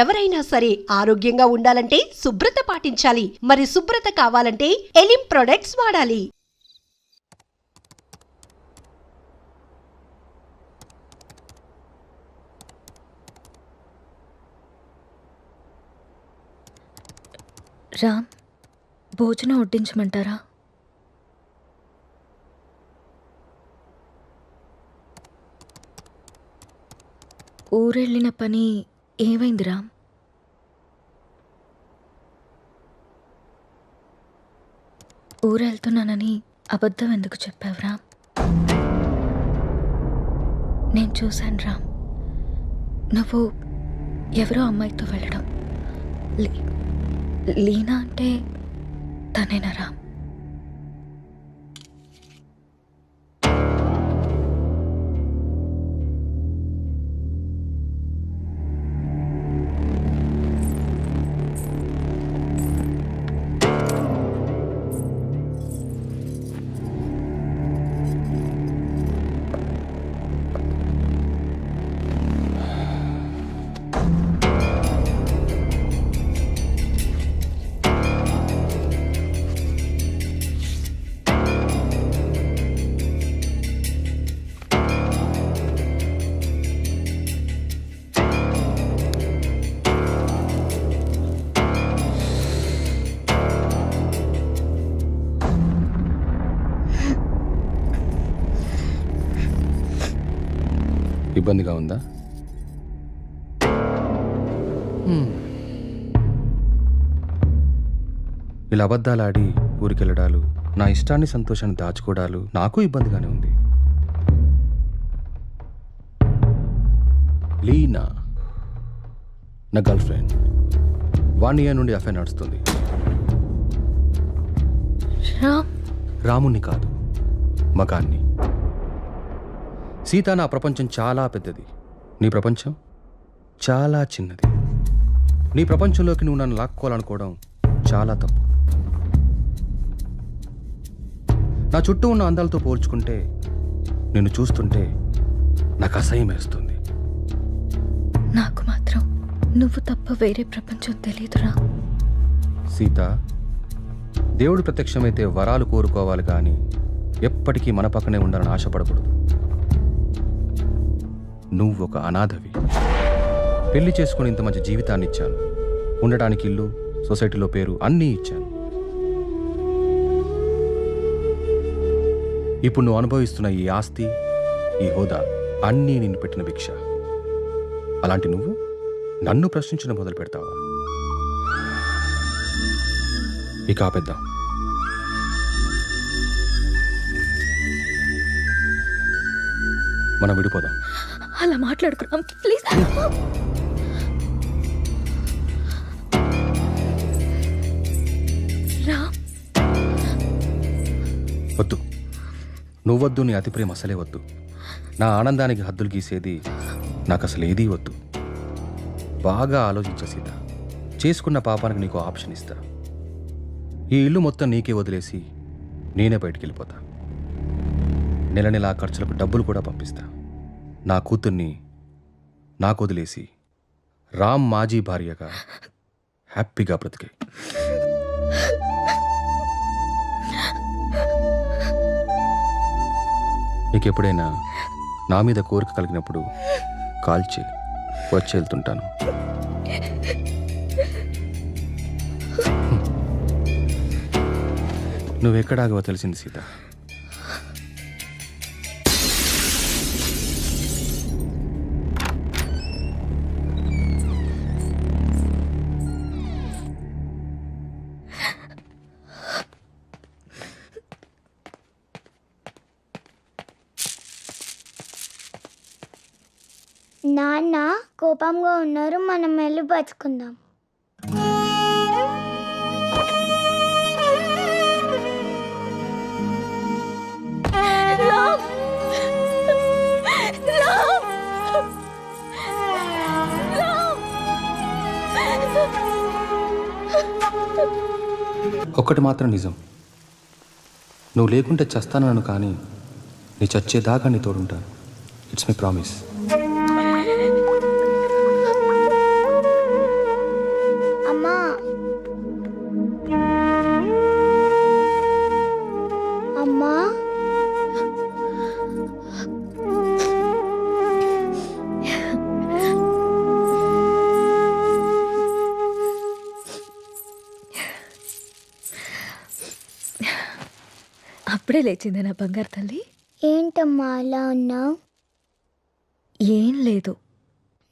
ఎవరైనా సరే ఆరోగ్యంగా ఉండాలంటే శుభ్రత పాటించాలి. మరి శుభ్రత కావాలంటే ఎలిం ప్రొడక్ట్స్ వాడాలి. రామ్, భోజనం వడ్డించమంటారా? ఊరెళ్ళిన పని ఏమైంది రామ్? ఊరెళ్తున్నానని అబద్ధం ఎందుకు చెప్పావు రామ్? నేను చూశాను రామ్, నువ్వు ఎవరో అమ్మాయితో వెళ్ళడం. లీనా అంటే తనేనా రామ్? ఇబ్బందిగా ఉందా? ఇలా అబద్ధాలాడి ఊరికెళ్ళడాలు, నా ఇష్టాన్ని సంతోషాన్ని దాచుకోవడాలు నాకు ఇబ్బందిగానే ఉంది. లీనా నా గర్ల్ ఫ్రెండ్. 1 year నుండి అఫైర్ నడుస్తుంది. రాముణ్ణి కాదు, మగాన్ని. సీత, నా ప్రపంచం చాలా పెద్దది, నీ ప్రపంచం చాలా చిన్నది. నీ ప్రపంచంలోకి నువ్వు నన్ను లాక్కోవాలనుకోవడం చాలా తప్పు. నా చుట్టూ ఉన్న అందాలతో పోల్చుకుంటే నిన్ను చూస్తుంటే నాకు అసహ్యం వేస్తుంది. నాకు మాత్రం నువ్వు తప్ప వేరే ప్రపంచం తెలీదురా. సీత, దేవుడు ప్రత్యక్షమైతే వరాలు కోరుకోవాలి కానీ ఎప్పటికీ మన పక్కనే ఉండాలని ఆశపడకూడదు. నువ్వు ఒక అనాథవి. పెళ్లి చేసుకుని ఇంత మంచి జీవితాన్ని ఇచ్చాను, ఉండడానికి ఇల్లు, సొసైటీలో పేరు అన్నీ ఇచ్చాను. ఇప్పుడు నువ్వు అనుభవిస్తున్న ఈ ఆస్తి, ఈ హోదా అన్నీ నిన్ను పెట్టిన భిక్ష. అలాంటి నువ్వు నన్ను ప్రశ్నించడం మొదలు పెడతావా? ఇక ఆపేద్దాం. మనం విడిపోదాం. అలా మాట్లాడుకున్నాం ప్లీజ్. వద్దు, నువ్వొద్దు, నీ అతి ప్రేమ అసలే వద్దు. నా ఆనందానికి హద్దులు గీసేది నాకు అసలు ఏదీ వద్దు. బాగా ఆలోచించ సీత. చేసుకున్న పాపానికి నీకు ఆప్షన్ ఇస్తా. ఈ ఇల్లు మొత్తం నీకే వదిలేసి నేనే బయటికి వెళ్ళిపోతా. నెల నెలా ఖర్చులకు డబ్బులు కూడా పంపిస్తా. నా కూతుర్ని నాకు వదిలేసి రామ్ మాజీ భార్యగా హ్యాపీగా బ్రతికే. నీకెప్పుడైనా నా మీద కోరిక కలిగినప్పుడు కాల్ చేయి, వచ్చి వెళ్తుంటాను. నువ్వెక్కడాగవో తెలిసింది సీత. నాన్న కోపంగా ఉన్నారు, మనం వెళ్ళి బతుకుందాం. ఒక్కటి మాత్రం నిజం, నువ్వు లేకుంటే చస్తానను, కానీ నీ చచ్చేదాకా నీ తోడుంటాను. It's my promise. ఇప్పుడే లేచిందా నా బంగారు తల్లి? ఏంటమ్మా అలా ఉన్నావు? ఏం లేదు.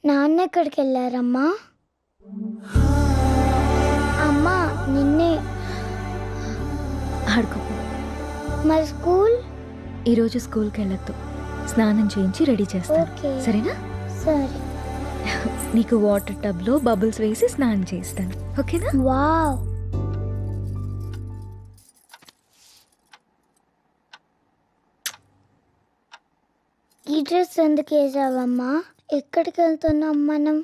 నాన్న ఎక్కడికి వెళ్ళారమ్మా? అమ్మా నిన్నే. ఆడుకోపో. మరి స్కూల్? ఈరోజు స్కూల్కి వెళ్ళొద్దు. స్నానం చేయించి రెడీ చేస్తాను, ఓకే. సరేనా? సరే. నీకు వాటర్ టబ్లో బబుల్స్ వేసి స్నానం చేస్తాను, ఓకేనా? వావ్. ఈ డ్రెస్ ఎందుకు వేసావమ్మా? ఎక్కడికి వెళ్తున్నాం మనం?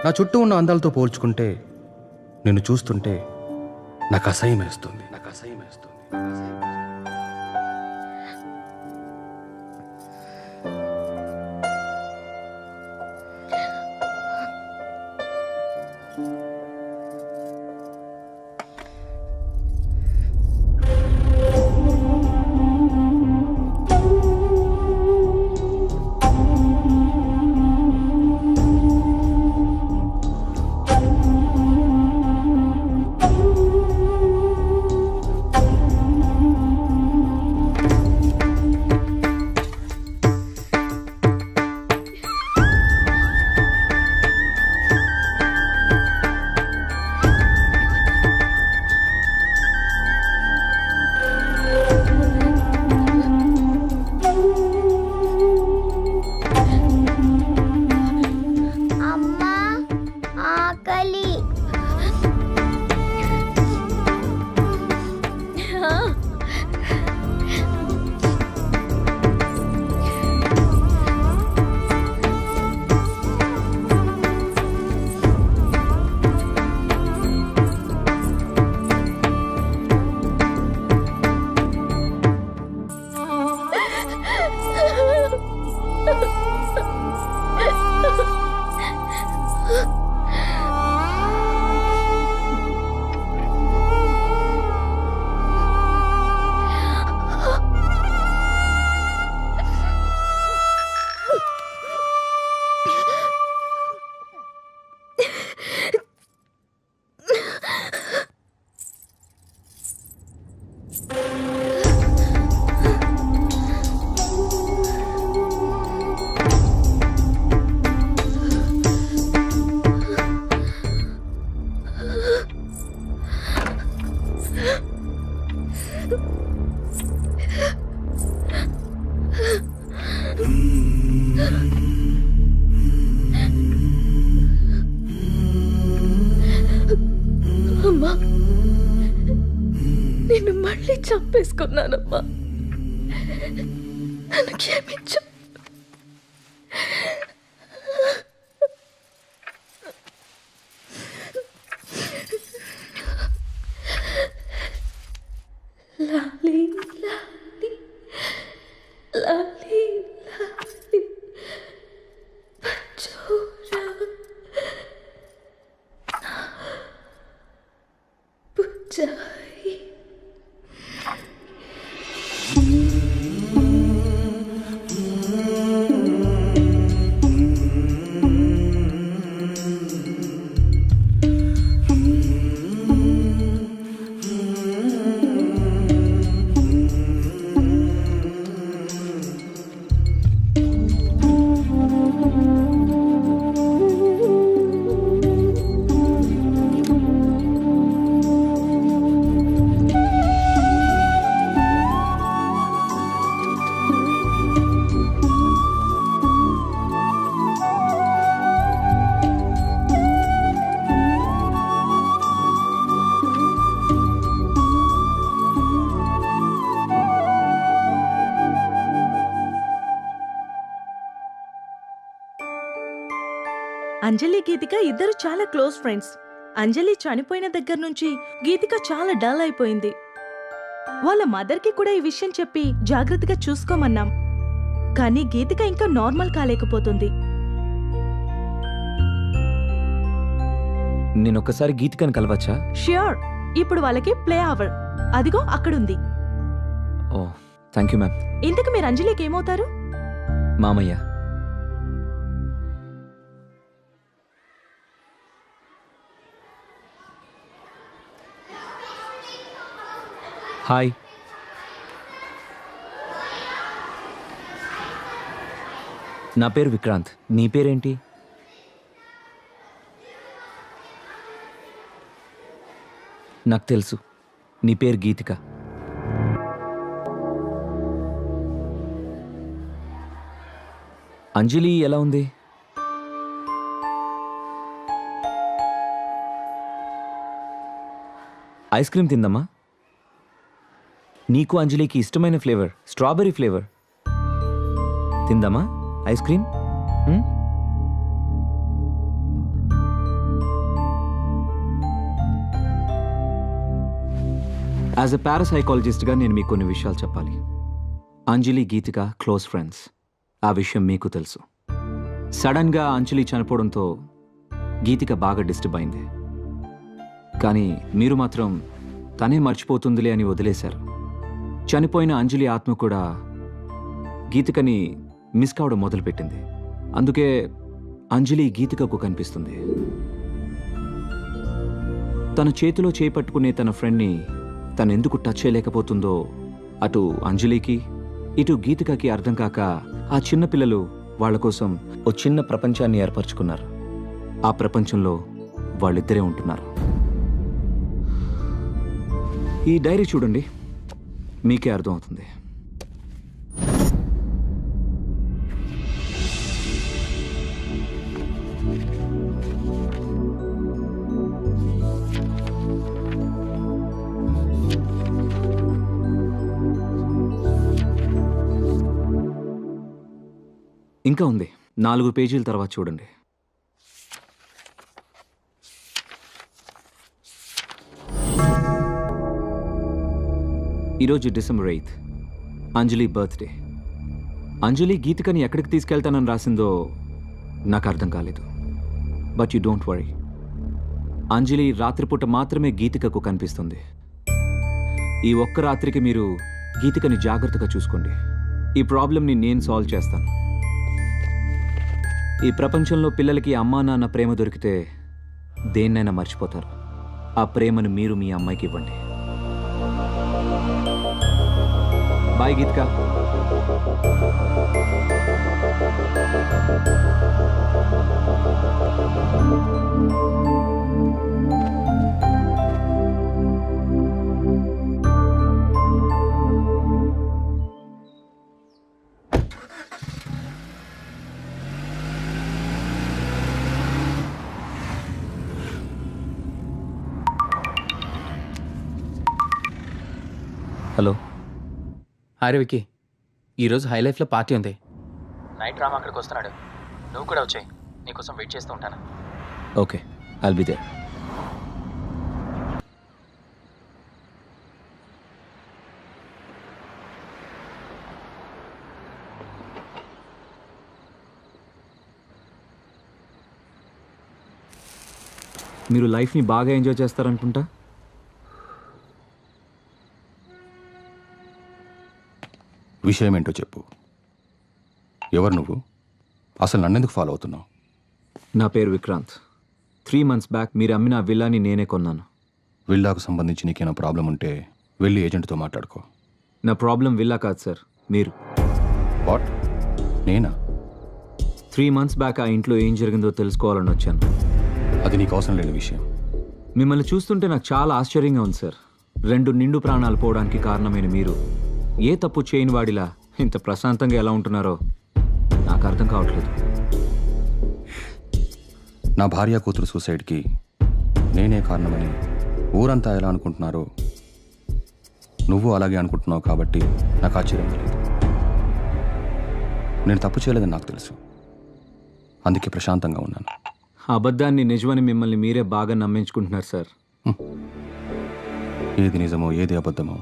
నా చుట్టూ ఉన్న అందాలతో పోల్చుకుంటే నిన్ను చూస్తుంటే నాకు అసహ్యం వేస్తుంది. అమ్మా ఆకలి. అమ్మా, నిన్ను మళ్ళీ చంపేసుకున్నానమ్మా, నన్ను క్షమించు. లాలీ లాలీ లాలీ లాలీ పచ్చోరా పుచ్చాయి. అంజలి గీతిక ఇద్దరు చాలా క్లోజ్ ఫ్రెండ్స్. అంజలి చనిపోయిన దగ్గర నుంచి గీతిక చాలా డల్ అయిపోయింది. వాళ్ళ మదర్కి కూడా ఈ విషయం చెప్పి జాగ్రత్తగా చూసుకోమన్నాం. కానీ గీతిక ఇంకా నార్మల్ కాలేకపోతుంది. నేనొక్కసారి గీతికని కలవచ్చా? ష్యూర్. ఇప్పుడు వాళ్ళకి ప్లే అవర్. అదిగో అక్కడుంది. ఓ థ్యాంక్ యూ మ్యామ్. ఇంతకు మీరు అంజలికి ఏమవుతారు? మామయ్య. హాయ్. నా పేరు విక్రాంత్. నీ పేరేంటి? నాకు తెలుసు, నీ పేరు గీతిక. అంజలి ఎలా ఉంది? ఐస్ క్రీమ్ తిందమ్మా. నీకు అంజలికి ఇష్టమైన ఫ్లేవర్ స్ట్రాబెర్రీ ఫ్లేవర్. తిందమ్మా ఐస్ క్రీమ్. యాజ్ ఎ పారాసైకాలజిస్ట్గా నేను మీకు కొన్ని విషయాలు చెప్పాలి. Anjali Geethika close friends. ఆ విషయం మీకు తెలుసు. సడన్గా అంజలి చనిపోవడంతో గీతిక బాగా డిస్టర్బ్ అయింది. కానీ మీరు మాత్రం తనే మర్చిపోతుందిలే అని వదిలేశారు. చనిపోయిన అంజలి ఆత్మ కూడా గీతికని మిస్ కావడం మొదలుపెట్టింది. అందుకే అంజలి గీతికకు కనిపిస్తుంది. తన చేతిలో చేపట్టుకునే తన ఫ్రెండ్ని తనెందుకు టచ్ చేయలేకపోతుందో అటు అంజలికి ఇటు గీతికకి అర్థం కాక ఆ చిన్న పిల్లలు వాళ్ళ కోసం ఓ చిన్న ప్రపంచాన్ని ఏర్పరచుకున్నారు. ఆ ప్రపంచంలో వాళ్ళిద్దరే ఉంటున్నారు. ఈ డైరీ చూడండి, మీకే అర్థం అవుతుంది. ఇంకా ఉంది, 4 పేజీల తర్వాత చూడండి. ఈరోజు డిసెంబర్ 8th, అంజలి బర్త్డే. అంజలి గీతికని ఎక్కడికి తీసుకెళ్తానని రాసిందో నాకు అర్థం కాలేదు. బట్ యు డోంట్ వరీ, అంజలి రాత్రిపూట మాత్రమే గీతికకు కనిపిస్తుంది. ఈ ఒక్క రాత్రికి మీరు గీతికని జాగ్రత్తగా చూసుకోండి. ఈ ప్రాబ్లంని నేను సాల్వ్ చేస్తాను. ఈ ప్రపంచంలో పిల్లలకి అమ్మా నాన్న ప్రేమ దొరికితే దేన్నైనా మర్చిపోతారు. ఆ ప్రేమను మీరు మీ అమ్మాయికి ఇవ్వండి. Bye Geethika. Hello. Hi Vicky, ఈరోజు హై లైఫ్లో పార్టీ ఉంది. నైట్ రామ్ అక్కడికి వస్తున్నాడు. నువ్వు కూడా వచ్చాయి. నీకోసం వెయిట్ చేస్తూ ఉంటాను. Okay, I'll be there. మీరు లైఫ్ని బాగా ఎంజాయ్ చేస్తారనుకుంటా. విషయం ఏంటో చెప్పు. ఎవరు నువ్వు? అసలు నన్నెందుకు ఫాలో అవుతున్నావు? నా పేరు విక్రాంత్. 3 months బ్యాక్ మీరు అమ్మిన ఆ విల్లాని నేనే కొన్నాను. విల్లాకు సంబంధించి నీకేమైనా ప్రాబ్లం ఉంటే వెళ్ళి ఏజెంట్తో మాట్లాడుకో. నా ప్రాబ్లం విల్లా కాదు సార్, మీరు. వాట్? నేనా? 3 months బ్యాక్ ఆ ఇంట్లో ఏం జరిగిందో తెలుసుకోవాలని వచ్చాను. అది నీకు అవసరం లేని విషయం. మిమ్మల్ని చూస్తుంటే నాకు చాలా ఆశ్చర్యంగా ఉంది సార్. 2 నిండు ప్రాణాలు పోవడానికి కారణమైన మీరు ఏ తప్పు చేయని వాడిలా ఇంత ప్రశాంతంగా ఎలా ఉంటున్నారో నాకు అర్థం కావట్లేదు. నా భార్య కూతురు సూసైడ్కి నేనే కారణమని ఊరంతా ఎలా అనుకుంటున్నారో నువ్వు అలాగే అనుకుంటున్నావు కాబట్టి నాకు ఆశ్చర్యం లేదు. నేను తప్పు చేయలేదని నాకు తెలుసు. అందుకే ప్రశాంతంగా ఉన్నాను. ఆ అబద్ధాన్ని నిజమని మిమ్మల్ని మీరే బాగా నమ్మించుకుంటున్నారు సార్. ఏది నిజమో ఏది అబద్ధమో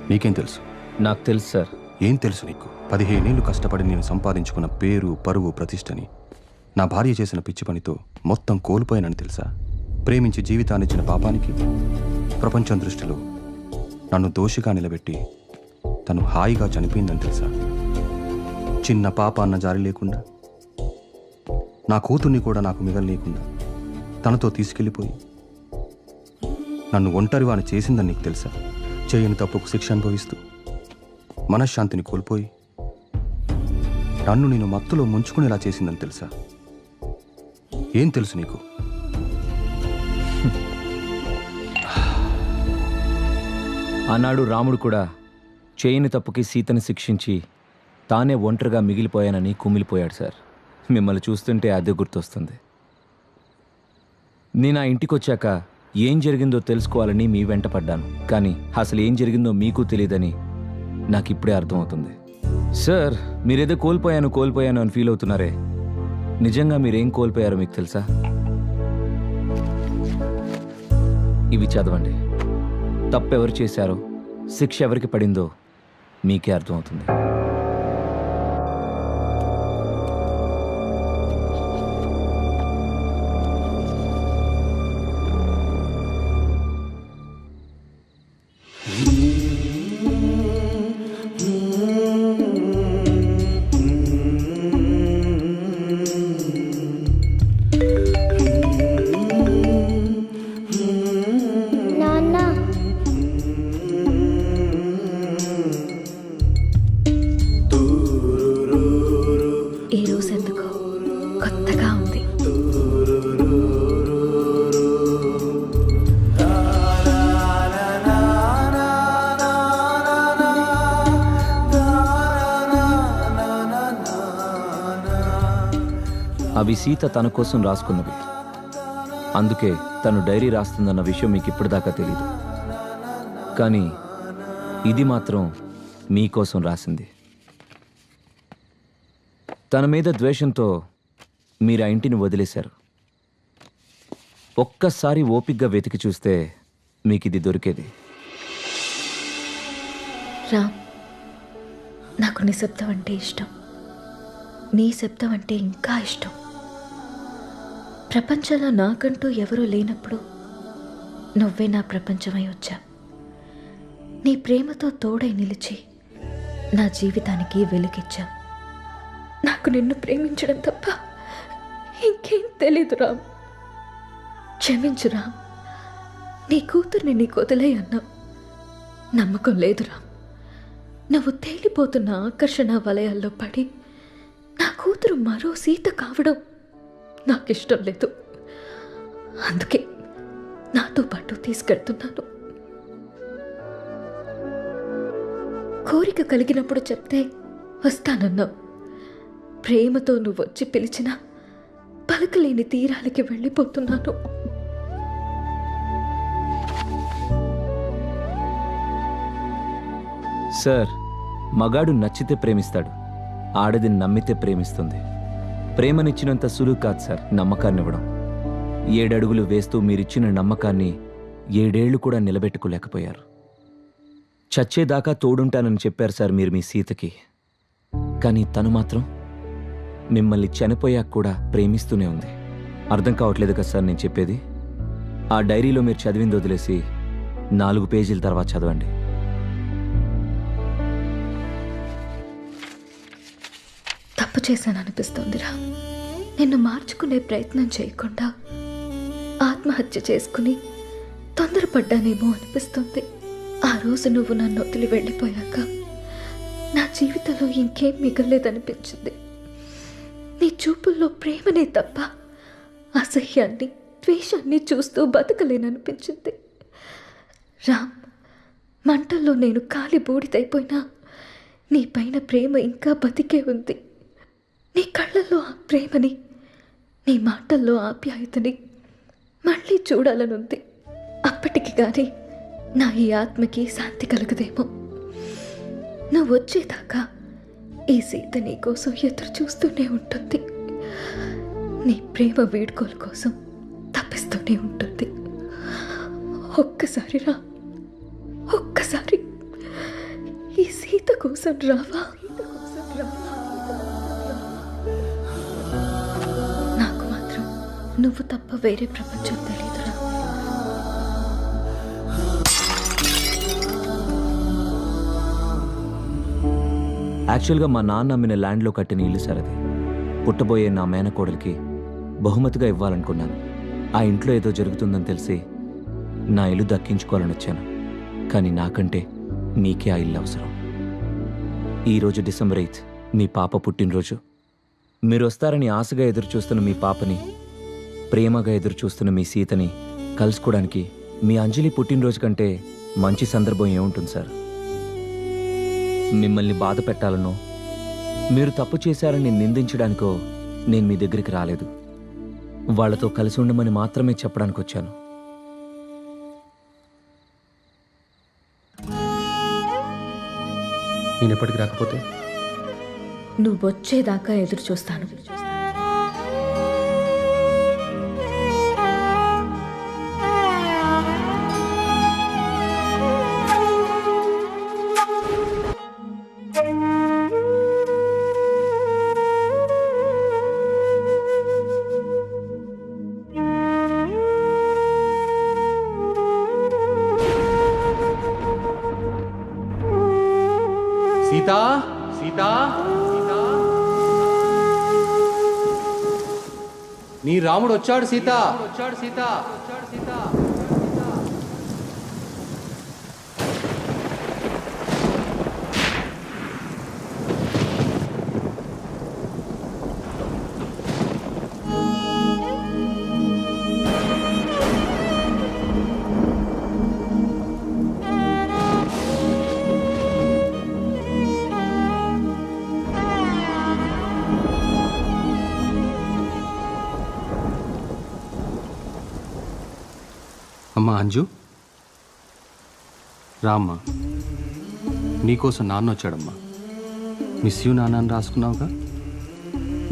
నీకేం తెలుసు? నాకు తెలుసు సార్. ఏం తెలుసు నీకు? 15 ఏళ్ళు కష్టపడి నేను సంపాదించుకున్న పేరు, పరువు, ప్రతిష్టని నా భార్య చేసిన పిచ్చి పనితో మొత్తం కోల్పోయానని తెలుసా? ప్రేమించి జీవితాన్నిచ్చిన పాపానికి ప్రపంచం దృష్టిలో నన్ను దోషిగా నిలబెట్టి తను హాయిగా చనిపోయిందని తెలుసా? చిన్న పాప అన్న జారి లేకుండా, నా కూతుర్ని కూడా నాకు మిగలలేకుండా తనతో తీసుకెళ్ళిపోయి నన్ను ఒంటరివాని చేసిందని నీకు తెలుసా? చేయని తప్పుకు శిక్ష అనుభవిస్తూ మనశ్శాంతిని కోల్పోయి నన్ను నేను మత్తులో ముంచుకునేలా చేసిందని తెలుసా? ఏం తెలుసు నీకు? ఆనాడు రాముడు కూడా చేయని తప్పుకి సీతను శిక్షించి తానే ఒంటరిగా మిగిలిపోయానని కుమిలిపోయాడు సార్. మిమ్మల్ని చూస్తుంటే అదే గుర్తొస్తుంది. నేను ఆ ఇంటికి వచ్చాక ఏం జరిగిందో తెలుసుకోవాలని మీ వెంట పడ్డాను. కానీ అసలు ఏం జరిగిందో మీకు తెలియదని నాకు ఇప్పుడే అర్థమవుతుంది. సార్, మీరేదో కోల్పోయాను అని ఫీల్ అవుతున్నారే, నిజంగా మీరేం కోల్పోయారో మీకు తెలుసా? ఇవి చదవండి. తప్పెవరు చేశారో, శిక్ష ఎవరికి పడిందో మీకే అర్థమవుతుంది. నాన్న ఈ రోజు ఎందుకో కొత్తగా ఉంది. అవి సీత తన కోసం రాసుకున్నవి. అందుకే తను డైరీ రాస్తుందన్న విషయం మీకు ఇప్పటిదాకా తెలీదు. కానీ ఇది మాత్రం మీకోసం రాసింది. తన మీద ద్వేషంతో మీరు ఆ ఇంటిని వదిలేశారు. ఒక్కసారి ఓపిగ్గా వెతికి చూస్తే మీకు ఇది దొరికేది. రామ్, నాకు నిశ్శబ్దం అంటే ఇష్టం. నీ శబ్దం అంటే ఇంకా ఇష్టం. ప్రపంచంలో నాకంటూ ఎవరూ లేనప్పుడు నువ్వే నా ప్రపంచమై వచ్చా. నీ ప్రేమతో తోడై నిలిచి నా జీవితానికి వెలుగిచ్చా. నాకు నిన్ను ప్రేమించడం తప్ప ఇంకేం తెలీదు రామ్. క్షమించు రామ్. నీ కూతుర్ని నీకు వదిలే అన్నావు. నమ్మకం లేదు రామ్. నువ్వు తేలిపోతున్న ఆకర్షణ వలయాల్లో పడి నా కూతురు మరో సీత కావడం నాకిష్టం లేదు. అందుకే నాతో పాటు తీసుకెళ్తున్నాను. కోరిక కలిగినప్పుడు చెప్తే వస్తానన్నావు. ప్రేమతో నువ్వు వచ్చి పిలిచినా పలకలేని తీరాలకి వెళ్ళిపోతున్నాను. సార్, మగాడు నచ్చితే ప్రేమిస్తాడు, ఆడది నమ్మితే ప్రేమిస్తుంది. ప్రేమనిచ్చినంత సులువు కాదు సార్ నమ్మకాన్ని ఇవ్వడం. 7 అడుగులు వేస్తూ మీరిచ్చిన నమ్మకాన్ని 7 ఏళ్లు కూడా నిలబెట్టుకోలేకపోయారు. చచ్చేదాకా తోడుంటానని చెప్పారు సార్ మీరు మీ సీతకి. కానీ తను మాత్రం మిమ్మల్ని చనిపోయాక కూడా ప్రేమిస్తూనే ఉంది. అర్థం కావట్లేదు కదా సార్ నేను చెప్పేది? ఆ డైరీలో మీరు చదివింది వదిలేసి 4 పేజీల తర్వాత చదవండి. తప్పు చేశాననిపిస్తోందిరా. నిన్ను మార్చుకునే ప్రయత్నం చేయకుండా ఆత్మహత్య చేసుకుని తొందరపడ్డానేమో అనిపిస్తుంది. ఆ రోజు నువ్వు నన్ను వదిలి వెళ్ళిపోయాక నా జీవితంలో ఇంకేం మిగలలేదనిపించింది. నీ చూపుల్లో ప్రేమనే తప్ప అసహ్యాన్ని, ద్వేషాన్ని చూస్తూ బతకలేననిపించింది. రామ్, మంటల్లో నేను కాలి బూడిదైపోయినా నీ పైన ప్రేమ ఇంకా బతికే ఉంది. నీ కళ్ళల్లో ఆ ప్రేమని, నీ మాటల్లో ఆప్యాయతని మళ్ళీ చూడాలనుంది. అప్పటికి కానీ నా ఈ ఆత్మకి శాంతి కలగదేమో. నువ్వు వచ్చేదాకా ఈ సీత నీ కోసం ఎదురు చూస్తూనే ఉంటుంది. నీ ప్రేమ వేడుకోల కోసం తప్పిస్తూనే ఉంటుంది. ఒక్కసారి రా, ఒక్కసారి ఈ సీత కోసం రావా? నాకు మాత్రం నువ్వు తప్ప వేరే ప్రపంచం తెలియదురా. యాక్చువల్గా మా నాన్న అమ్మిన ల్యాండ్లో కట్టిన ఇల్లు సార్ అది. పుట్టబోయే నా మేనకోడలికి బహుమతిగా ఇవ్వాలనుకున్నాను. ఆ ఇంట్లో ఏదో జరుగుతుందని తెలిసి నా ఇల్లు దక్కించుకోవాలని వచ్చాను. కానీ నాకంటే మీకే ఆ ఇల్లు అవసరం. ఈరోజు డిసెంబర్ 8 మీ పాప పుట్టినరోజు. మీరు వస్తారని ఆశగా ఎదురు చూస్తున్న మీ పాపని, ప్రేమగా ఎదురు చూస్తున్న మీ సీతని కలుసుకోవడానికి మీ అంజలి పుట్టినరోజు కంటే మంచి సందర్భం ఏముంటుంది సార్? మిమ్మల్ని బాధ పెట్టాలనో, మీరు తప్పు చేశారని నిందించడానికో నేను మీ దగ్గరికి రాలేదు. వాళ్లతో కలిసి ఉండమని మాత్రమే చెప్పడానికి వచ్చాను. నేను ఎప్పటికి రాకపోతే నువ్వు వచ్చేదాకా ఎదురు చూస్తాను. సీతా, సీతా, సీతా, నీ రాముడు వచ్చాడు సీత, వచ్చాడు సీత, వచ్చాడు సీత. అమ్మా అంజు, రామ్మా. నీకోసం నాన్న వచ్చాడమ్మా. మిస్ యూ నాన్న అని రాసుకున్నావుగా.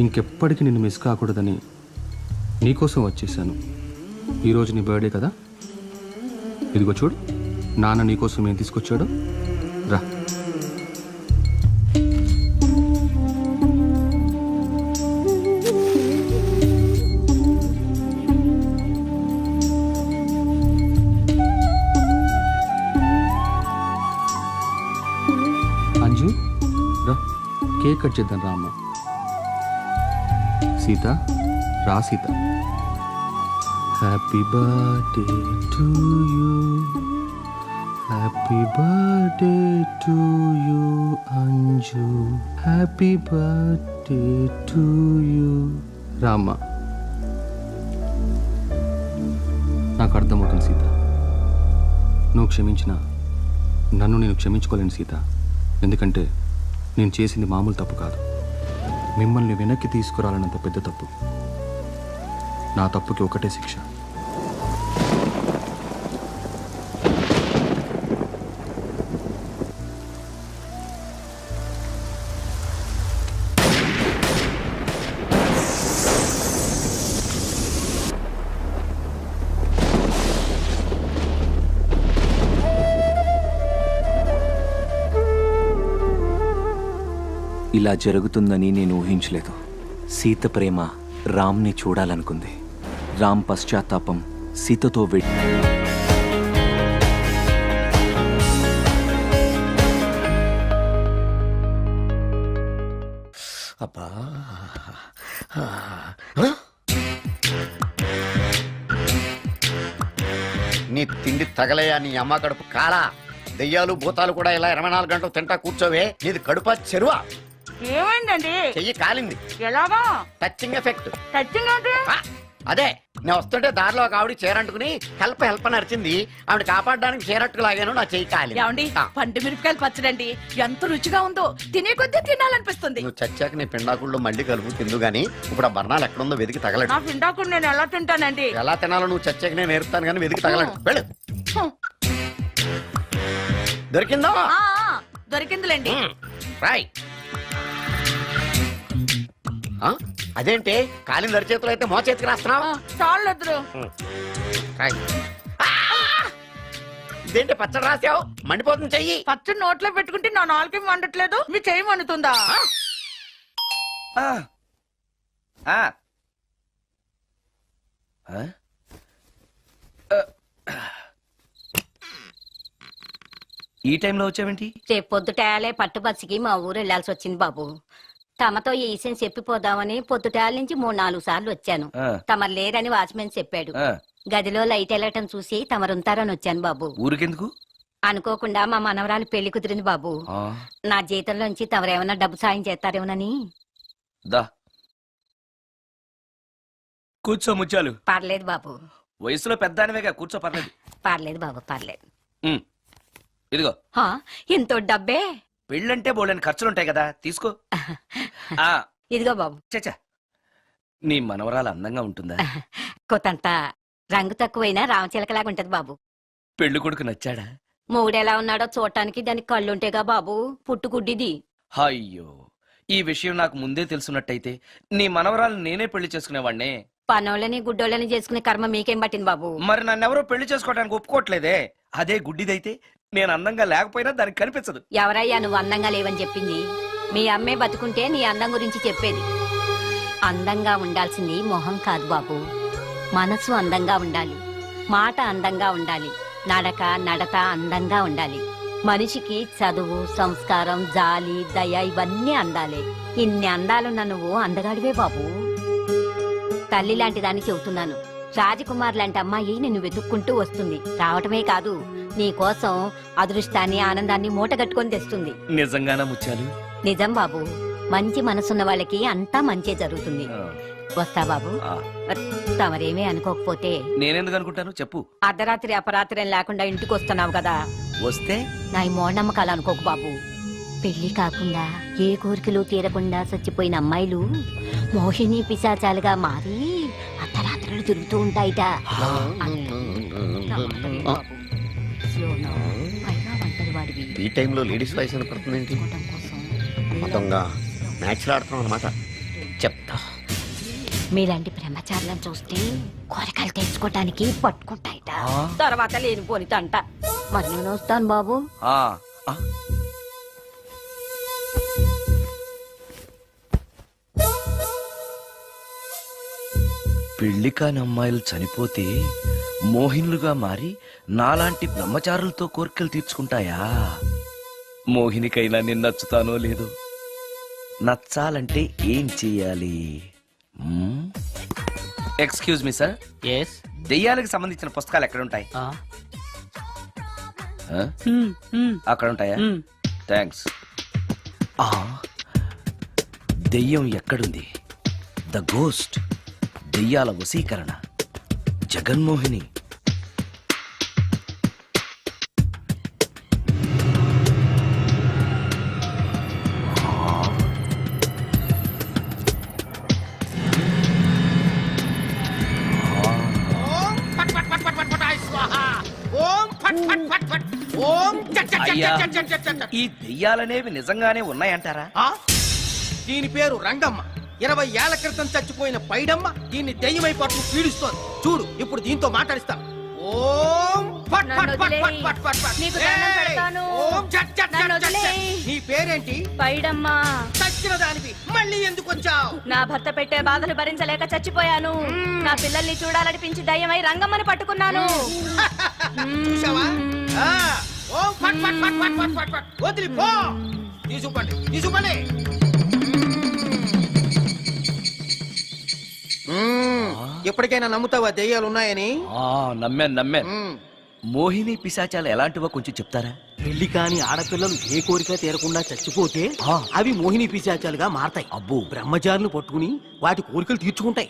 ఇంకెప్పటికీ నిన్ను మిస్ కాకూడదని నీకోసం వచ్చేసాను. ఈరోజు నీ బర్త్డే కదా, ఇదిగో చూడు నాన్న నీకోసం ఏం తీసుకొచ్చాడు. రా. అంజు, రా కేక్ కట్ చేద్దాం. రా అమ్మ. సీత, రా Sita. Happy birthday to you, happy birthday to you Anju, happy birthday to you. రా అమ్మ. నాకు అర్థమవుతుంది సీత, నువ్వు క్షమించినా నన్ను నేను క్షమించుకోలేను సీత. ఎందుకంటే నేను చేసింది మామూలు తప్పు కాదు, మిమ్మల్ని వెనక్కి తీసుకురాలన్నంత పెద్ద తప్పు. నా తప్పుకి ఒకటే శిక్ష. ఇలా జరుగుతుందని నేను ఊహించలేదు. సీత ప్రేమ రామ్ని చూడాలనుకుంది. రామ్ పశ్చాత్తాపం సీతతో అబ్బా, నీ తిండి తగలయ్యా నీ అమ్మ కడుపు కాలా. దెయ్యాలు భూతాలు కూడా ఇలా 24 గంటలు తింటా కూర్చోవే. నీది కడుపా చెరువా? ఏమైందండి? చెయ్యి కాలింది. ఎలాగా? Touching effect. టచింగ్ అంటే? అదే, నేను వస్తుంటే దారిలో ఒక ఆవిడ చీరంటుకుని హెల్ప్ హెల్ప్ అని అరిచింది. ఆవిడ కాపాడడానికి చీరట్టుకు లాగాను, నా చెయ్యి కాలింది. ఏమండి, పండు మిరపకాయలు పచ్చడండి ఎంత రుచిగా ఉందో, తినే కొద్దీ తినాలనిపిస్తుంది. నువ్వు చచ్చాక నీ పిండాకుళ్ళు మళ్ళీ కలుపు తిందు గానీ ఇప్పుడు ఆ బర్ణాలు ఎక్కడుందో వెతికి తగలడు. నా పిండాకుడు నేను ఎలా తింటానండి? ఎలా తినాలో నువ్వు చచ్చాక నేను నేర్పుతాను కానీ వెతికి తగలడు. వెళ్ళు. దొరికిందో? దొరికిందిలేండి. రాయ్. అదేంటి కాలింది అరిచేతులు అయితే మో చేతికి రాస్తున్నావు చాలొద్దురు. ఇదేంటి పచ్చడి రాసావు మండిపోతుంది చెయ్యి. పచ్చడి నోట్లో పెట్టుకుంటే నా నాలుగు వండట్లేదు, మీ చెయ్యి వండుతుందా? ఈ టైంలో వచ్చావేంటి? రేపు పొద్దుటాలే పట్టుబస్సుకి మా ఊరు వెళ్లాల్సి వచ్చింది బాబు. తమతో ఈ విషయం చెప్పిపోదామని పొద్దుటాల నుంచి 3-4 సార్లు వచ్చాను. తమరు లేరని వాచ్మెన్ చెప్పాడు. గదిలో లైట్ వెళ్ళటం చూసి తమరుంటారని వచ్చాను బాబు. ఊరికెందుకు? అనుకోకుండా మా మనవరాలు పెళ్లి కుదిరింది బాబు. నా జీతంలోంచి తమరేమన్నా డబ్బు సాయం చేస్తారేమోనని. దా కూర్చో ముచ్చాలు. పర్లేదు బాబు. వయసులో పెద్దానివేగా, కూర్చో, పర్లేదు. పర్లేదు బాబు, పర్లేదు. ఇదిగో ఎంతో డబ్బే. పెళ్ళంటే బోళ్ళని ఖర్చులుంటాయి కదా, తీసుకో. ఇదిగో బాబు. చచ్చా, నీ మనవరాలు అందంగా ఉంటుందా? కొత్తంత రంగు తక్కువైనా రామచిలకలాగా ఉంటది బాబు. పెళ్లి కొడుకు నచ్చాడా? మూడెలా ఉన్నాడో చూడటానికి దానికి కళ్ళుంటేగా బాబు, పుట్టుకుడ్డిది. అయ్యో, ఈ విషయం నాకు ముందే తెలుసున్నట్టయితే నీ మనవరాలు నేనే పెళ్లి చేసుకునేవాడినే. పనోళ్ళని గుడ్డోళ్ళని చేసుకునే కర్మ మీకేం పట్టింది బాబు? మరి నన్నెవరో పెళ్లి చేసుకోవడానికి ఒప్పుకోవట్లేదే. అదే గుడ్డిదైతే నేను అందంగా లేకపోయినా దానికి కనిపించదు. ఎవరయ్యా నువ్వు అందంగా లేవని చెప్పింది? మీ అమ్మే బతుకుంటే నీ అందం గురించి చెప్పేది. అందంగా ఉండాల్సింది మొహం కాదు బాబు, మనసు అందంగా ఉండాలి, మాట అందంగా ఉండాలి, నడక నడత అందంగా ఉండాలి. మనిషికి చదువు, సంస్కారం, జాలి, దయ ఇవన్నీ అందాలే. ఇన్ని అందాలున్న నువ్వు అందగాడివే బాబు. తల్లి లాంటి దాన్ని చెబుతున్నాను. రాజకుమార్ లాంటి అమ్మాయి నిన్ను వెతుక్కుంటూ వస్తుంది. రావటమే కాదు, నీ కోసం అదృష్టాన్ని, ఆనందాన్ని మూటగట్టుకొని తెస్తుంది. నిజంగానా ముత్యాలు? నిజం బాబు. మంచి మనసున్న వాళ్ళకి అంతా మంచే జరుగుతుంది. వస్తా బాబు. తమరేమీ అనుకోకపోతే. నేనెందుకు అనుకుంటాను చెప్పు. అర్ధరాత్రి అపరాత్రి లేకుండా ఇంటికి వస్తున్నావు కదా, వస్తే నా ఈ మూఢనమ్మకాలు అనుకోకు బాబు. పెళ్లి కాకుండా ఏ కోరికలు తీరకుండా చచ్చిపోయిన అమ్మాయిలు మోహిని పిశాచాలుగా మారి అర్ధరాత్రులు తిరుగుతూ ఉంటాయిట. ఈ టైంలో లేడీస్ వాయిస్ వినపడుతుంది. మొత్తంగా మ్యాచ్ ఆడుతున్నాం అనమాట. చెప్తా. మీలాంటి బ్రహ్మచారులను చూస్తే కోరికలు తెచ్చుకోవటానికి పట్టుకుంటాయిట. తర్వాత లేనిపోని తంట. మరి నేను వస్తాను బాబు. పెళ్లి కాని అమ్మాయిలు చనిపోతే మోహినులుగా మారి నాలాంటి బ్రహ్మచారులతో కోరికలు తీర్చుకుంటాయా? మోహినికైనా నేను నచ్చుతానో లేదో. నచ్చాలంటే ఏం చెయ్యాలి? Excuse me sir. ఎస్. దెయ్యాలకు సంబంధించిన పుస్తకాలు ఎక్కడ ఉంటాయి? అక్కడ ఉంటాయా? థ్యాంక్స్. దెయ్యం ఎక్కడుంది? ద గోస్ట్, దెయ్యాల వశీకరణ, జగన్మోహిని. అయ్యా, ఈ దెయ్యాలనేవి నిజంగానే ఉన్నాయంటారా? దీని పేరు రంగమ్మ. 20 ఏళ్ల క్రితం చచ్చిపోయిన పైడమ్మ దీన్ని దెయ్యమై పట్టు పీడిస్తోంది. చూడు, ఇప్పుడు దీంతో మాట్లాడిస్తా. ఓం ఫట్ ఫట్ ఫట్ ఫట్ ఫట్ ఫట్ ఫట్. నీకు దండం పెడతాను. ఓం చట్ చట్ చట్ చట్ చట్. నీ పేరేంటి? పైడమ్మా. చచ్చిన దానివి మళ్ళీ ఎందుకు వచ్చావు? నా భర్త పెట్టే బాధలు భరించలేక చచ్చిపోయాను. నా పిల్లల్ని చూడాలనిపించి దయ్యమై రంగమ్మని పట్టుకున్నాను. చూసావా? ఓం ఫట్ ఫట్ ఫట్ ఫట్ ఫట్ ఫట్ ఫట్. వదిలి పో. తీసుకుపండి, తీసుకుపండి. ఎప్పటికైనా నమ్ముతావా దెయ్యాలు ఉన్నాయని? నమ్మాను. మోహిని పిశాచాలు ఎలాంటివో కొంచెం చెప్తారా? పెళ్లి కాని ఆడపిల్లలు ఏ కోరిక తీరకుండా చచ్చిపోతే అవి మోహిని పిశాచాలుగా మారతాయి. అబ్బో. బ్రహ్మచారులు పట్టుకుని వాటి కోరికలు తీర్చుకుంటాయి.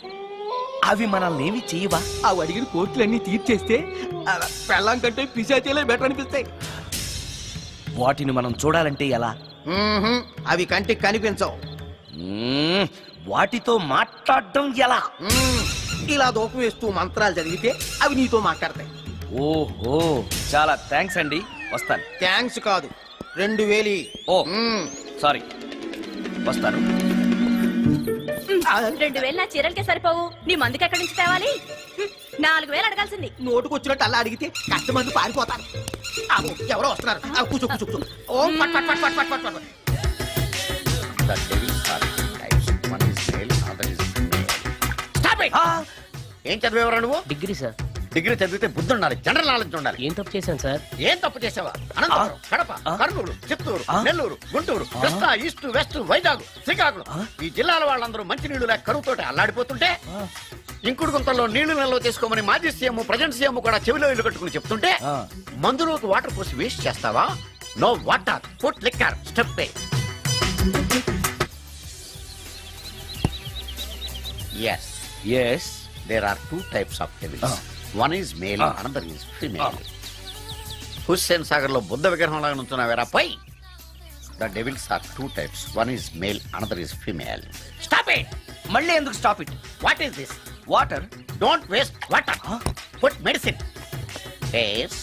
అవి మనల్ని ఏమి చేయవా? అవి అడిగిన కోరికలన్నీ తీర్చేస్తే పెళ్ళం కంటే పిశాచాలే బెటర్ అనిపిస్తాయి. వాటిని మనం చూడాలంటే ఎలా? అవి కంటికి కనిపించవు. వాటితో మాట్లాడడం ఎలా? ఇలా దూపం వేస్తూ మంత్రాలు చదివితే అవి నీతో మాట్లాడతాయి. ఓహో, చాలా థ్యాంక్స్ అండి. వస్తాను. థ్యాంక్స్ కాదు, 2000. ఓ సారీ, వస్తాను. 2000 నా చీరలకే సరిపోవు నీ మందుకి ఎక్కడి నుంచి తేవాలి 4000 అడగాల్సింది. నోటుకు వచ్చినట్టు అలా అడిగితే కష్టమంది పారిపోతారు. ఆగు, ఎవరో వస్తున్నారు. కూర్చో కూర్చో కూర్చో. ఓం పట్ పట్ పట్ పట్ పట్ పట్ పట్. The devils are two types. One is male, other is female. Stop it! ఏం చదివేవరా నువ్వు? Degree sir. డిగ్రీ చదివితే బుద్ధి ఉండాలి, జనరల్ నాలెడ్జ్ ఉండాలి. ఏం తప్పు చేశాను సార్? ఏం తప్పు చేసావా? అనంతపురం, కడప, కర్నూలు, చిత్తూరు, నెల్లూరు, గుంటూరు, కృష్ణా, ఈస్ట్, వెస్ట్, వైజాగ్, శ్రీకాకుళం ఈ జిల్లాల వాళ్ళందరూ మంచినీళ్లు లేక కరువుతోటి అల్లాడిపోతుంటే ఇంకుడు గుంతల్లో నీళ్లు నిల్వ చేసుకోమని మాజీ సీఎం ప్రజెంట్ సీఎం కూడా చెవిలో ఇల్లు కట్టుకుని చెప్తుంటే మందులోకి వాటర్ పోసి వేస్ట్ చేస్తావా? No water, food liquor, step. Yes yes, there are two types of devils. One is male, another is female. Hussain Sagar లో బుద్ధ విగ్రహం లాగా నుంచున్నావేరా పై. The devils are two types. One is male, another is female. Stop it! మళ్ళీ ఎందుకు stop it? What is this? Water. Don't waste water. Put medicine. Yes.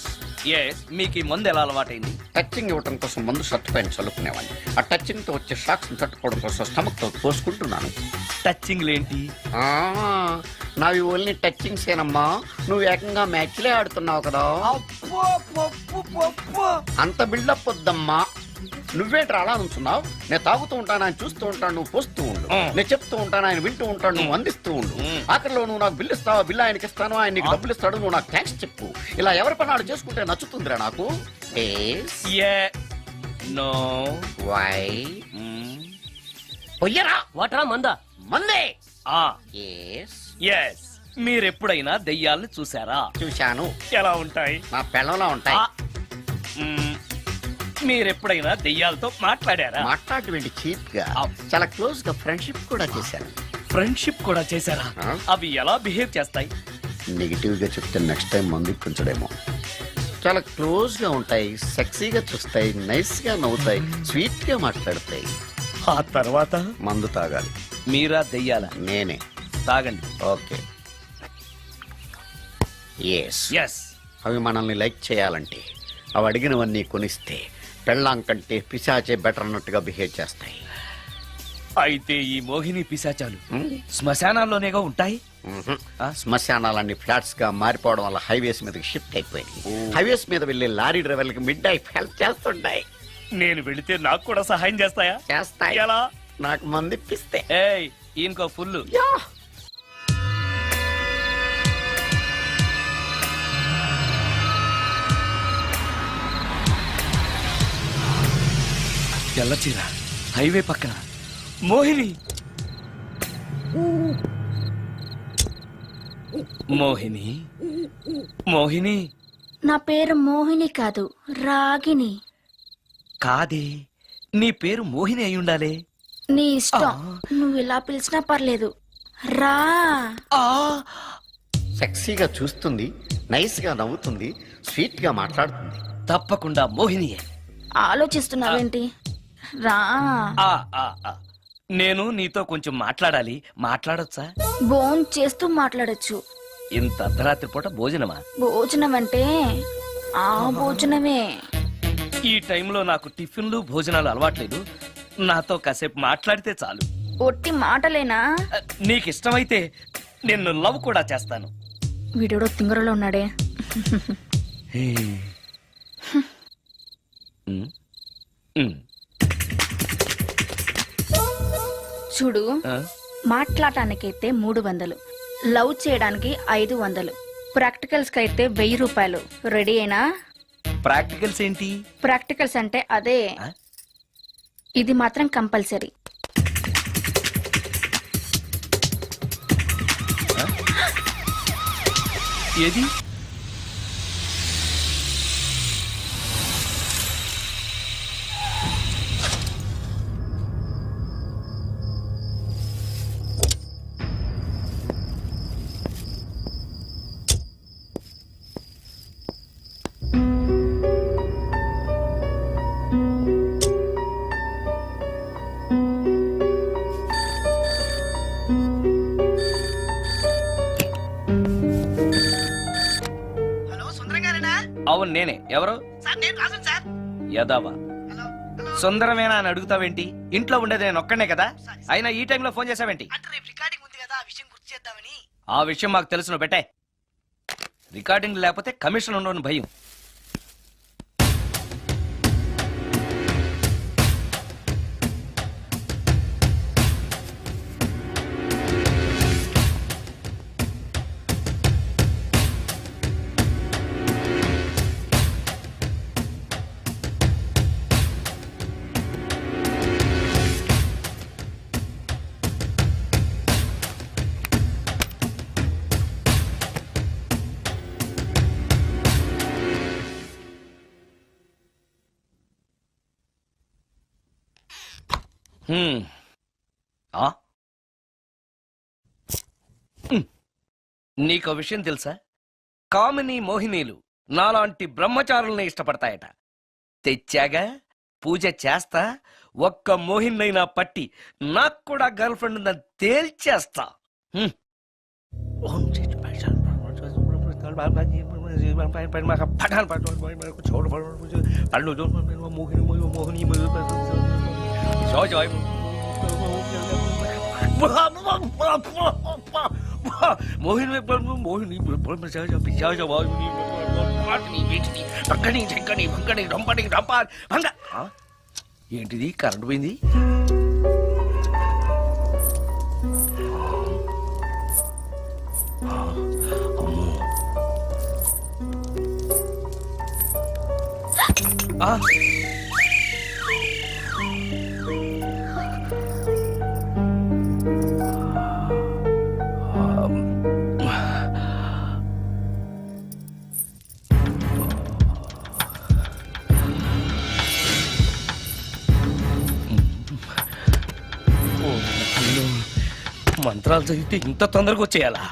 Yes, మీకు ఈ మందు ఎలా అలవాటైంది? టచింగ్ ఇవ్వడం కోసం మందు షర్ట్ పైన చల్లుకునేవాడిని. ఆ టచింగ్ తో వచ్చే షాక్స్ తట్టుకోవడం కోసం స్టమక్ తో పోసుకుంటున్నాను. టచింగ్ లేంటి? నావి ఓన్లీ టచింగ్స్ ఏనమ్మా. నువ్వు ఏకంగా మ్యాచ్లే ఆడుతున్నావు కదా. అంత బిల్డప్ వద్దమ్మా. నువ్వేంట్రా అలా నుంచున్నావు? నేను తాగుతూ ఉంటాను, ఆయన చూస్తూ ఉంటాను, నువ్వు పోస్తూ ఉండు. నేను చెప్తూ ఉంటాను, ఆయన వింటూ ఉంటాడు, నువ్వు అందిస్తూ ఉండు. ఆఖరిలో నువ్వు నాకు బిల్లు ఇస్తావా, బిల్లు ఆయనకి ఇస్తాను, ఆయన నీకు డబ్బులు ఇస్తాడు, నువ్వు నాకు థ్యాంక్స్ చెప్పు. ఇలా ఎవరి పనాడు చేసుకుంటే నచ్చుతుందిరా నాకు. నో. వై? పొయ్యరా. వాటరా మందా? మందే. ఎస్. మీరెప్పుడైనా దెయ్యాల్ని చూసారా? చూశాను. ఎలా ఉంటాయి? నా పెళ్ళంలా ఉంటాయి. మీరెప్పుడైనా దెయ్యాలతో మాట్లాడారా? మాట్లాడేటువంటి చీప్ గా చాలా క్లోజ్ గా ఫ్రెండ్షిప్ కూడా చేశాను. ఫ్రెండ్షిప్ కూడా చేశారా? అవి ఎలా బిహేవ్ చేస్తాయి? నెగిటివ్ గా చెప్తే నెక్స్ట్ టైం మందు కొంచెడేమో. చాలా క్లోజ్ గా ఉంటాయి, సెక్సీగా చూస్తాయి, నైస్ గా నవ్వుతాయి, స్వీట్ గా మాట్లాడతాయి. ఆ తర్వాత మందు తాగాలి. మీరా దెయ్యాల? నేనే. తాగండి. ఓకే. ఎస్. అవి మనల్ని లైక్ చేయాలంటే అవి అడిగినవన్నీ కొనిస్తే పెళ్ళాం కంటే పిశాచే బెటర్ అన్నట్టుగా బిహేవ్ చేస్తాయి. అయితే ఈ మోహిని పిశాచాలు శ్మశానాల్లోనేగా ఉంటాయి? శ్మశానాలన్నీ ఫ్లాట్స్ గా మారిపోవడం వల్ల హైవేస్ మీదకి షిఫ్ట్ అయిపోయింది. హైవేస్ మీద వెళ్లే లారీ డ్రైవర్లకి మిడ్ నైట్ హెల్ప్ చేస్తుంటాయి. నేను వెళితే నాకు కూడా సహాయం చేస్తాయా? చేస్తాయి. ఎలా? నాకు మంది ఇప్పిస్తే. ఈయనకో ఫుల్. తెల్లచీర, హైవే పక్కన మోహిని. మోహిని, మోహిని. నా పేరు మోహిని కాదు, రాగిని. కాదే, నీ పేరు మోహిని అయి ఉండాలే. నీ ఇష్టం, నువ్వు ఇలా పిలిచినా పర్లేదు. రా. సెక్సీగా చూస్తుంది, నైస్ గా నవ్వుతుంది, స్వీట్ గా మాట్లాడుతుంది. తప్పకుండా మోహినియే. ఆలోచిస్తున్నావేంటి? రా. నేను నీతో కొంచెం మాట్లాడాలి. మాట్లాడొచ్చా? భోజనం చేస్తూ మాట్లాడొచ్చు. ఇంత అర్ధరాత్రి పూట భోజనమా? భోజనం అంటే ఆ భోజనమే. ఈ టైంలో నాకు టిఫిన్లు భోజనాలు అలవాట్లేదు. నాతో కాసేపు మాట్లాడితే చాలు. ఒట్టి మాటలేనా? నీకు ఇష్టమైతే నిన్ను లవ్ కూడా చేస్తాను. వీడెవడో తింగరలో ఉన్నాడే. చూడు, మాట్లాడటానికైతే 300, లవ్ చేయడానికి 500, ప్రాక్టికల్స్ కి అయితే 1000 రూపాయలు. రెడీ అయినా? ప్రాక్టికల్స్ ఏంటి? ప్రాక్టికల్స్ అంటే అదే. ఇది మాత్రం కంపల్సరీ. ఏది? అవును నేనే. ఎవరు? సార్ నేను రాజన్ సార్. యదావా? సుందరమేనా అని అడుగుతావేంటి? ఇంట్లో ఉండేది నేను ఒక్కనే కదా. అయినా ఈ టైంలో ఫోన్ చేసావేంటి? ఆ విషయం మాకు తెలుసును పెట్టే. రికార్డింగ్ లేకపోతే కమిషన్ ఉండవని భయం. ఆ? నీకో విషయం తెలుసా? కామిని మోహినీలు నాలాంటి బ్రహ్మచారుల్ని ఇష్టపడతాయట. తెచ్చాగా, పూజ చేస్తా, ఒక్క మోహినైనా పట్టి నాకు కూడా గర్ల్ ఫ్రెండ్ ఉందని తేల్చేస్తా. ఏంటిది? కరెంట్ పోయింది. మంత్రాలు చదివితే ఇంత తొందరగా వచ్చేయాలా?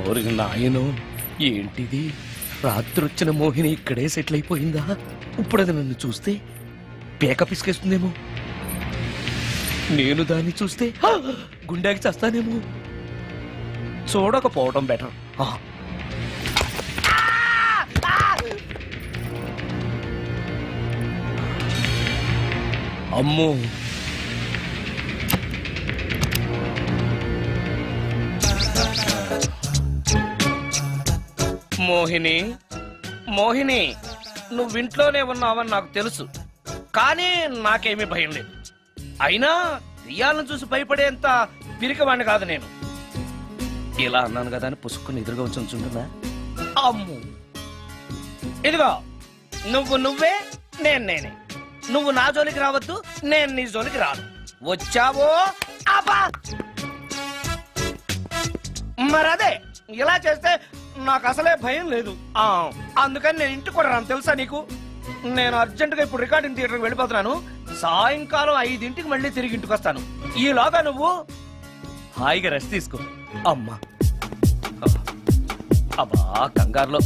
ఓరి నాయనో, ఏంటిది? రాత్రొచ్చిన మోహిని ఇక్కడే సెటిల్ అయిపోయిందా? ఇప్పుడు అది నన్ను చూస్తే పేక పిసికేస్తుందేమో. నేను దాన్ని చూస్తే గుండెకి చేస్తానేమో. చూడకపోవడం బెటర్. అమ్మో, మోహిని, మోహిని, నువ్వింట్లోనే ఉన్నావని నాకు తెలుసు, కానీ నాకేమీ భయం లేదు. అయినా దెయ్యాలను చూసి భయపడేంత పిరికవాణ్ణి కాదు నేను. ఇలా అన్నాను కదా అని పుసుక్కుని ఎదురుగా ఉంచుంటున్నా. అమ్ము, ఇదిగో, నువ్వు నువ్వే, నేను నేనే. నువ్వు నా జోలికి రావద్దు, నేను నీ జోలికి రాను. వచ్చావో అబ్బా! మరదే, ఇలా చేస్తే నాకు అసలే భయం లేదు. అందుకని నేను ఇంటికి కూడా రాను, తెలుసా నీకు? నేను అర్జెంటుగా ఇప్పుడు రికార్డింగ్ థియేటర్కి వెళ్ళిపోతున్నాను. సాయంకాలం 5ంటికి మళ్ళీ తిరిగి ఇంటికి వస్తాను. ఈలోగా నువ్వు హాయిగా రెస్ట్ తీసుకో. అమ్మా, అబ్బా, కంగారులో.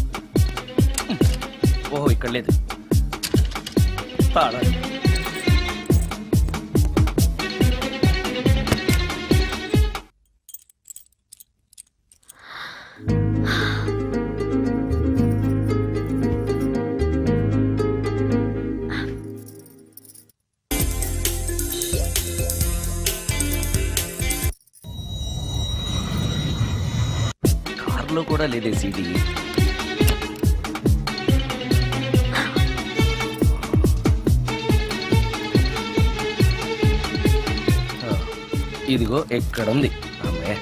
ఓహో, ఇక్కడ లేదు. తాళాలి. పేపర్లో కూడా లేదే సీడీ. ఇదిగో ఎక్కడుంది అమ్మే.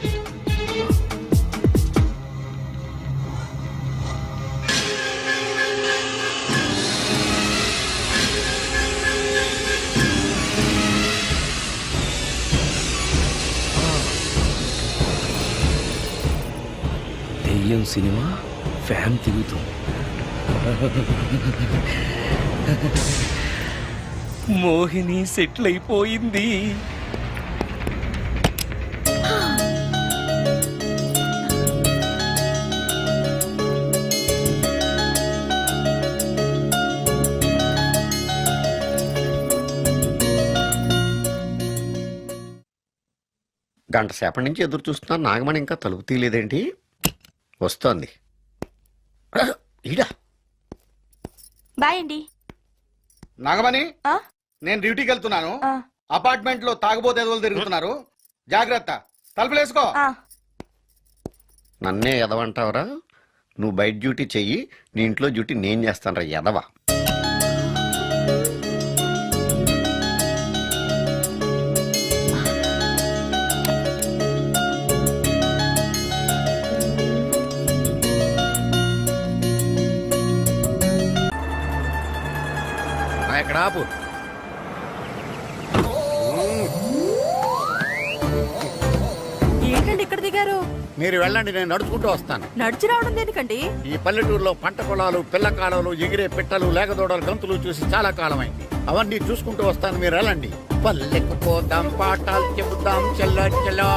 దెయ్యం సినిమా ఫ్యాన్ తిరుగుతుంది. మోహిని సెటిల్ అయిపోయింది. గంట సేపటి నుంచి ఎదురు చూస్తున్నా, నాగమణి ఇంకా తలుపు తీయలేదేంటి? వస్తోంది. ఈడా బాయ్ అండి. నాగమణి, నేను డ్యూటీకి వెళ్తున్నాను. అపార్ట్మెంట్ లో తాగుబోతు ఎదవలు తిరుగుతున్నారు, జాగ్రత్త. తలుపులేసుకో. నన్నే ఎదవంటావరా? నువ్వు బయట డ్యూటీ చెయ్యి, నీ ఇంట్లో డ్యూటీ నేను చేస్తాను రా ఎదవా. ఎక్కడ ఆపు. ఏంటండి ఇక్కడ దిగారు? మీరు వెళ్ళండి, నేను నడుచుకుంటూ వస్తాను. నడిచి రావడం దేనికండి? ఈ పల్లెటూరులో పంట పొలాలు, పిల్ల కాలాలు, ఎగిరే పిట్టలు, లేగదోడలు, గంతులు చూసి చాలా కాలమైంది. అవన్నీ చూసుకుంటూ వస్తాను, మీరు వెళ్ళండి. పల్లెకు పోదాం, పాఠాలు చెబుతాం, చెల్లో చెల్లో.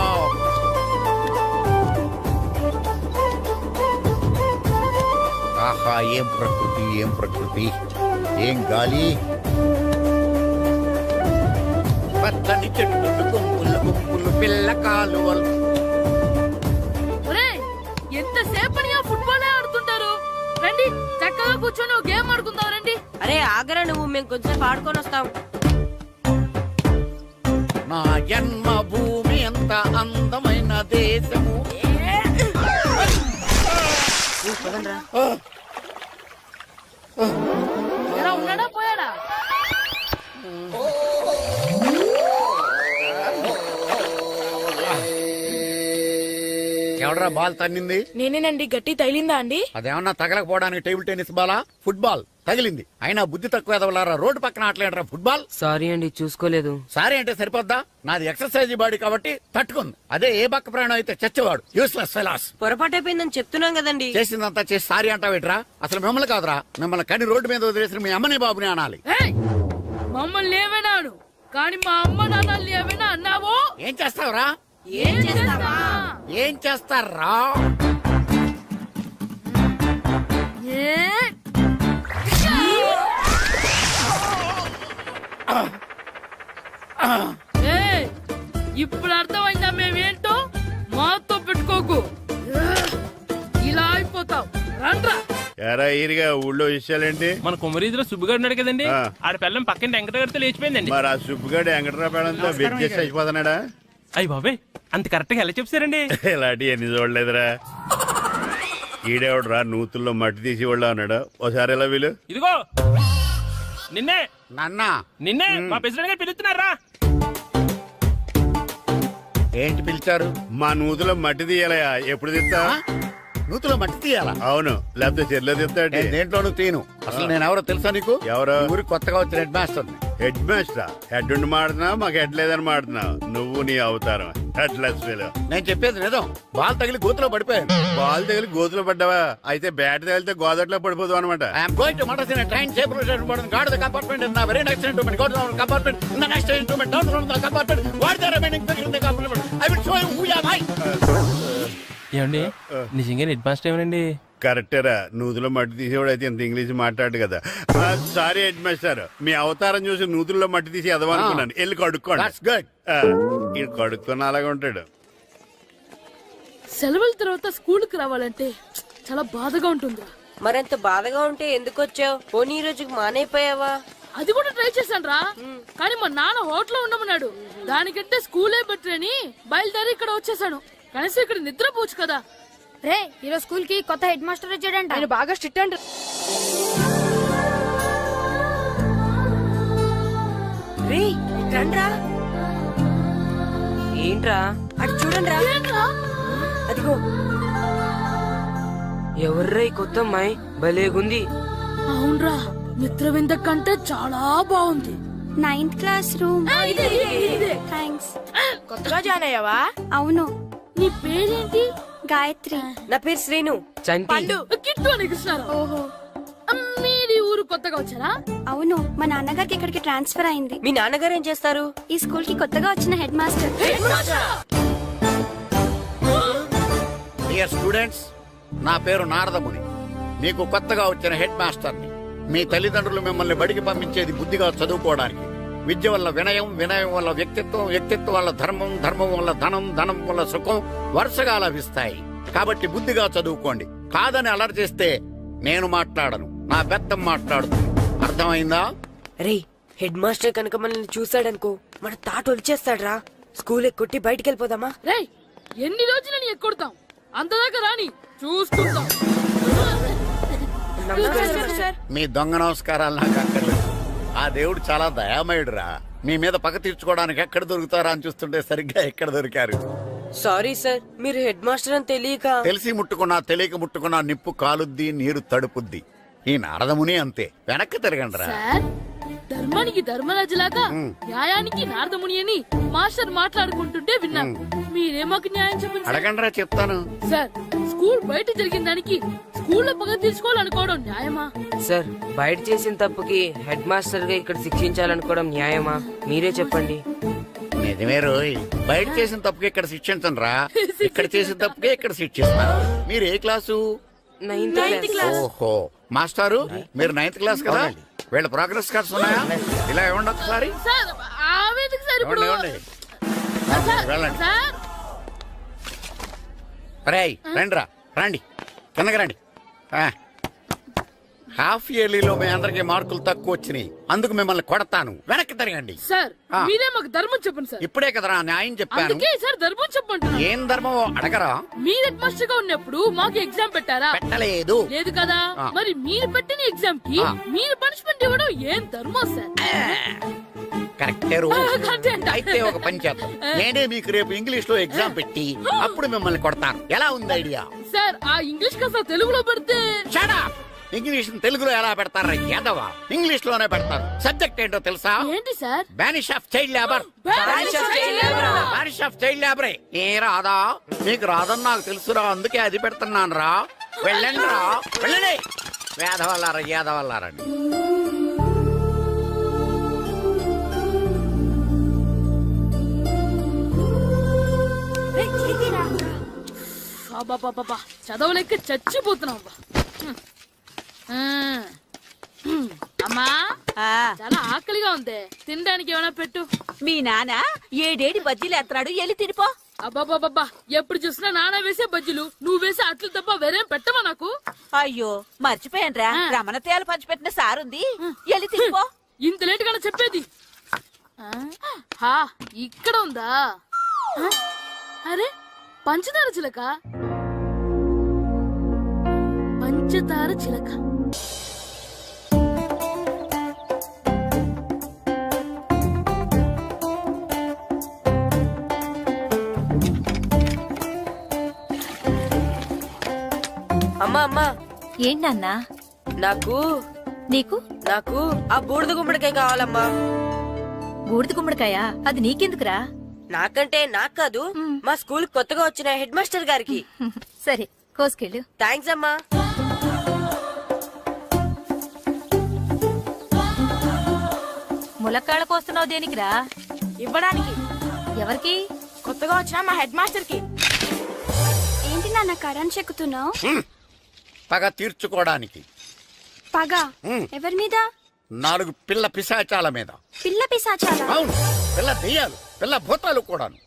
ఆహా, ఏం ప్రకృతి, ఏం ప్రకృతి, ఏం గాలి. పచ్చని చెట్లు, గుంపులు గుంపులు, పిల్ల కాలువలు. ఎంతసేపని ఫుట్బాల్ ఆడుతుంటారు? రండి, చక్కగా కూర్చొని ఒక గేమ్ ఆడుకుందాం రండి. అరే ఆగరా నువ్వు, మేము కొంచెం ఆడుకొని వస్తాం. నా జన్మ భూమి ఎంత అందమైన దేశము. ఎలా ఉన్నాడా పోయాడా? ఎవడరా బాల్ తన్నింది? నేనేనండి. గట్టి తగిలిందా అండి? అదేమన్నా తగలకపోవడానికి టేబుల్ టెన్నిస్ బాలా, ఫుట్బాల్ తగిలింది. అయినా బుద్ధి తక్కువ ఎదవలారా, రోడ్డు పక్కన ఆటలేడరా ఫుట్బాల్. సారీ అండి, చూసుకోలేదు. సారీ అంటే సరిపోద్దా? నాది ఎక్సర్సైజ్ బాడీ కాబట్టి తట్టుకుంది. అదే ఏ బక్క ప్రాణం అయితే చచ్చేవాడు. Useless fellas. పొరపాటు అయిపోయిందని చెప్తున్నాం కదండి. చేసిందంతా చేసి సారీ అంటావేట్రా? అసలు మిమ్మల్ని కాదురా, మిమ్మల్ని కని రోడ్డు మీద వదిలేసిన మీ అమ్మని బాబుని అనాలి. మమ్మల్ని ఏమైనాడు కానీ మా అమ్మ నాన్నల్ని ఏమైనా అన్నావో? ఏం చేస్తావురా? ఏం చేస్తావా? ఏం చేస్తారా? ఇప్పుడు అర్థమైందా మేమేంటో? మాతో పెట్టుకోకు, ఇలా అయిపోతావు. రండ్రా. ఎరా ఈరిగా ఊళ్ళో విషయాలేంటి? మన కుమరీధిలో సుబ్బుగాడు ఉన్నాడు కదండి, ఆడ పిల్లం పక్కన వెంకటగారితో లేచిపోయిందండి. మరి ఆ సుబ్బుగాడు వెంకటరాపేడంతో వెజ్జెస్ అయిపోతున్నాడా? అయ్యి బాబాయ్, అంత కరెక్ట్ గా ఎలా చెప్తారండి? ఇలాంటి ఎన్ని చూడలేదురా. ఈడేవడరా నూతుల్లో మట్టి తీసి వాళ్ళు అన్నాడు. ఓసారి ఎలా వీలు? ఇదిగో నిన్నే నాన్న, నిన్నే మా ప్రెసిడెంట్ గారు పిలుస్తున్నారా? ఏంటి పిలిచారు? మా నూతులో మట్టి తీయాలయా. ఎప్పుడు తీస్తా? నూతులో మట్టి తీయాలా? అవును, లేకపోతే చెర్లో తీస్తాడు. నేను దేంట్లోనూ తీను. అసలు నేను ఎవరో తెలుసా నీకు? ఎవరు? ఊరికి కొత్తగా వచ్చిన head master. Head master? Head ఉండి మాడుతున్నావు, మాకు హెడ్ లేదని మాడుతున్నావు. నువ్వు నీ అవతారం హెడ్ లెస్ ఫెలో. నేను చెప్పేది నిజం. బాల్ తగిలి గోతులో పడిపోయాను. బాల్ తగిలి గోతులో పడ్డావా? అయితే బ్యాట్ తగిలితే గోదట్లో పడిపోదు అనమాట. ఐఎమ్ గోయింగ్ టు మడసిన train safety station guard the compartment in the very next instrument. Go to the compartment in the next instrument. Down from the compartment. What the remaining things in the compartment? I will show you who you are. ఏమండి నిజంగా head master ఏమనండి? కరెక్టేరా, నూతులో మట్టి తీసేవాడు అయితే ఇంత English మాట్లాడు కదా. Sorry head master, మీ అవతారం చూసి నూతుల్లో మట్టి తీసి ఎదవనుకున్నాను. వెళ్ళి కడుక్కోండి. ఇది కడుక్కొని అలాగే ఉంటాడు. సెలవుల తర్వాత స్కూల్ కి రావాలంటే చాలా బాధగా ఉంటుంది. మరింత బాధగా ఉంటే ఎందుకు వచ్చావు? పోనీ ఈ రోజుకి మానైపోయావా? అది కూడా ట్రై చేశాను రా, కానీ మా నాన్న హోటల్లో ఉండమన్నాడు. దానికంటే స్కూలే బెటర్ అని బయలుదేరి ఇక్కడ వచ్చేసాను. కనీసం ఇక్కడ నిద్రపోవచ్చు కదా. రే ఈరోజు స్కూల్ కి కొత్త హెడ్ మాస్టర్ వచ్చాడంట. ఆయన బాగా స్ట్రిక్ట్ అంట. రే రండ్రా. ఏంట్రా అటు చూడండి రా. అదిగో ఎవర్రా ఈ కొత్త అమ్మాయి, భలేగుంది. అవునరా, మిత్రవింద కంటే చాలా బాగుంది. 9th class room. థ్యాంక్స్. కొత్తగా జాయిన్ అయ్యావా? అవును. నీ పేరేంటి? గాయత్రి. నా పేరు శ్రీను. చంటి. కిట్టు అని కృష్ణారావు. ఓహో. మీరు ఈ ఊరు కొత్తగా వచ్చారా? అవును, మా నాన్నగారికి ఇక్కడికి ట్రాన్స్ఫర్ అయింది. మీ నాన్నగారు ఏం చేస్తారు? ఈ స్కూల్ కి కొత్తగా వచ్చిన హెడ్ మాస్టర్. డియర్ స్టూడెంట్స్, నా పేరు నారదముని. మీకు కొత్తగా వచ్చిన హెడ్ మాస్టర్ని. మీ తల్లిదండ్రులు మిమ్మల్ని బడికి పంపించేది బుద్ధిగా చదువుకోవడానికి. విద్య వల్ల వినయం, వినయం వల్ల వ్యక్తిత్వం, వ్యక్తిత్వం వల్ల ధర్మం, ధర్మం వల్ల ధనం, ధనం వల్ల సుఖం వరుసగా లభిస్తాయి. కాబట్టి బుద్ధిగా చదువుకోండి. కాదని అలర్ చేస్తే నేను మాట్లాడను, నా బెత్తం మాట్లాడుతుంది. అర్థమైందా? రే హెడ్ మాస్టర్ కనుక మనల్ని చూసాడనుకో మన తాట వచ్చేస్తాడ్రా. స్కూల్ ఎక్కొట్టి బయటికి వెళ్ళిపోదామా? రేయ్, ఎన్ని రోజులని ఎక్కొడతాం? అంతదాకా రాని చూసుకుంటాం. మీ దొంగ నమస్కారాలు నాకు అక్కర్లేదు. ఆ దేవుడు చాలా దయామయుడురా. మీ మీద పగ తీర్చుకోవడానికి ఎక్కడ దొరుకుతారా అని చూస్తుంటే సరిగ్గా ఎక్కడ దొరికారు. సారీ సార్, మీరు హెడ్ మాస్టర్ అని తెలియక. తెలిసి ముట్టుకున్నా తెలియక ముట్టుకున్నా నిప్పు కాలుద్ది, నీరు తడుపుద్ది. ఈ నారదముని అంతే. వెనక్కి తిరగండిరా. సార్, ధర్మానికి ధర్మరాజులాగా న్యాయానికి నారదముని అని మాస్టర్ మాట్లాడుకుంటుంటే విన్నాం. మీరే మాకు న్యాయం చెప్పండి సార్. అడగండిరా, చెప్తాను. సార్, స్కూల్ బయట జరిగిన దానికి స్కూల్లో పగ తీసుకోవాలనుకోవడం న్యాయమా? సార్, బయట చేసిన తప్పుకి హెడ్ మాస్టర్ గా ఇక్కడ శిక్షించాలనుకోవడం న్యాయమా? మీరే చెప్పండి. నిజమే రోయ్, బయట చేసిన తప్పుకి ఇక్కడ శిక్షించను రా. ఇక్కడ చేసిన తప్పుకే ఇక్కడ శిక్షిస్తాను. మీరు ఏ క్లాసు? 9th class. ఓహో, మాస్టారు మీరు 9th క్లాస్ కదా? వీళ్ళ ప్రోగ్రెస్ కార్డ్స్ ఉన్నాయా? ఇలా ఇవ్వండి ఒకసారి. సార్, ఆవేదకి సార్ ఇప్పుడు. ఇవ్వండి. వెళ్ళండి. సార్, రేయ్ రండిరా, రండి కిందకి రండి. హాఫ్ ఇయర్లీలో మీ అందరికి మార్కులు తక్కువ వచ్చినాయి, అందుకు మిమ్మల్ని కొడతాను. వెనక్కి తిరగండి. సార్ మీరే మాకు ధర్మం చెప్పండి సార్. ఇప్పుడే కదరా న్యాయం చెప్పాను. అందుకే సార్ ధర్మం చెప్పండి. ఏం ధర్మమో అడగరా? మీరు హెడ్ మాస్టర్ గా ఉన్నప్పుడు మాకు ఎగ్జామ్ పెట్టారా? పెట్టలేదు. లేదు కదా. మరి మీరు పెట్టిన ఎగ్జామ్ కి మీరు పనిష్మెంట్ ఇవ్వడం ఏం ధర్మం సార్? కరెక్టే. అయితే ఒక పని చేద్దాం, నేనే మీకు రేపు ఇంగ్లీష్ లో ఎగ్జామ్ పెట్టి అప్పుడు మిమ్మల్ని కొడతాను. ఎలా ఉంది ఐడియా? సార్, ఆ ఇంగ్లీష్ కాస్త తెలుగులో పెడితే. ఇంగ్లీష్ తెలుగులో ఎలా పెడతారా యాదవా? ఇంగ్లీష్ లోనే పెడతారు. సబ్జెక్ట్ ఏంటో తెలుసా? ఏంటి sir? Banish of child labour. Banish of child లేబరే. ఏ రాదా? నీకు రాదని నాకు తెలుసురా, అందుకే అది పెడుతున్నాను రా. వెళ్ళండి రా, వెళ్ళండి. వేదవల్లారా, యాదవల్లారండి. చదవలేక చచ్చిపోతున్నాం. అమ్మా, చాలా ఆకలిగా ఉంది, తినడానికి ఏమైనా పెట్టు. మీ నాన్న ఏడేడి బజ్జీలు ఎత్తాడు, ఎల్లి తినిపో. అబ్బాబాబా, ఎప్పుడు చూసినా నాన్న వేసే బజ్జీలు, నువ్వు వేసే అట్లు తప్ప వేరేం పెట్టవా నాకు? అయ్యో మర్చిపోయానురా, రమణ తేలు పంచిపెట్టిన సారుంది, ఎల్లి తినిపో. ఇంత లేట్ గా చెప్పేది. ఇక్కడ ఉందా? అరే, పంచదార చిలక. పంచదార చిలక. అమ్మా అమ్మా. ఏంటన్నా? నాకు నీకు నాకు ఆ బూడిద గుమ్మడికాయ కావాలమ్మా. బూడిద గుమ్మడికాయ? అది నీకెందుకురా? నాకంటే నాకు కాదు, మా స్కూల్ కొత్తగా వచ్చిన హెడ్ మాస్టర్ గారికి. సరే, కోసుకెళ్ళు. థ్యాంక్స్ అమ్మా. ములక్కాళ్ళ కోస్తున్నావు దేనికిరా? ఇవ్వడానికి. ఎవరికి? కొత్తగా వచ్చిన మా హెడ్ మాస్టర్ కి. ఏంటి నాన్న కరెంట్ చెక్కుతున్నావు? పగ తీర్చుకోవడానికి. పగ ఎవరి మీద? 4 పిల్ల పిశాచాల మీద. పిల్ల పిశాచాలా? అవును, పిల్ల దెయ్యాలు, పిల్ల భూతాలు కూడాను.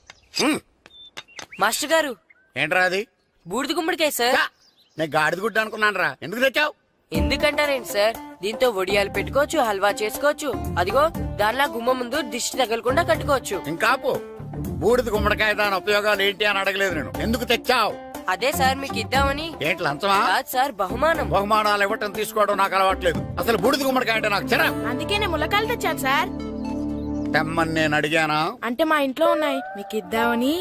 మాస్టర్ గారు. ఏంట్రా అది? బూడిద గుమ్మడికాయ సార్. నేను గాడిద గుడ్డ అనుకున్నాను రా. ఎందుకు తెచ్చావు? ఎందుకంటారేంటి సార్, దీంతో వడియాలు పెట్టుకోవచ్చు, హల్వా చేసుకోవచ్చు. అదిగో దానిలా గుమ్మ ముందు దిష్టి తగలకుండా కట్టుకోవచ్చు. ఇంకాపు, బూడిద గుమ్మడికాయ దాని ఉపయోగాలు ఏంటి అని అడగలేదు నేను. ఎందుకు తెచ్చావు? అదే సార్ మీకు ఇద్దామని. ఏంటి లంచమా? కాదు సార్, బహుమానం. బహుమానాలు ఇవ్వటం తీసుకోవడం నాకు అలవాట్లేదు. అసలు బూడిద గుమ్మడికాయ అంటే నాకు చిరా. అందుకే నేను ములకాలు తెచ్చాను సార్. తెమ్మని నేను అడిగానా? అంటే మా ఇంట్లో ఉన్నాయి, మీకు ఇద్దామని.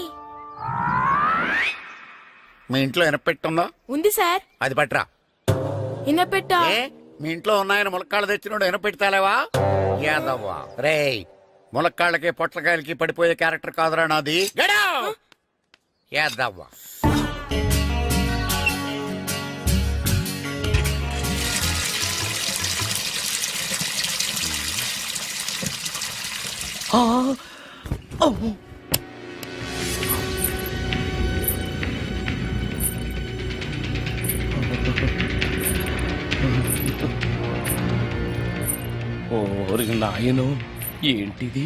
మీ ఇంట్లో ఎనపెట్టుందా? ఉంది సార్. అది పట్రా. ఇన్నపెట్టా? ఏ మీ ఇంట్లో ఉన్నాయని ములక్కాళ్ళు తెచ్చినోడు ఎనపెడతాలేవా? యాదవ్వా రేయ్, ములక్కాళ్ళకి పొట్లకాయలకి పడిపోయే క్యారెక్టర్ కాదురా నాది. యాదవ్వా ఓరి నాయను, ఏంటిది?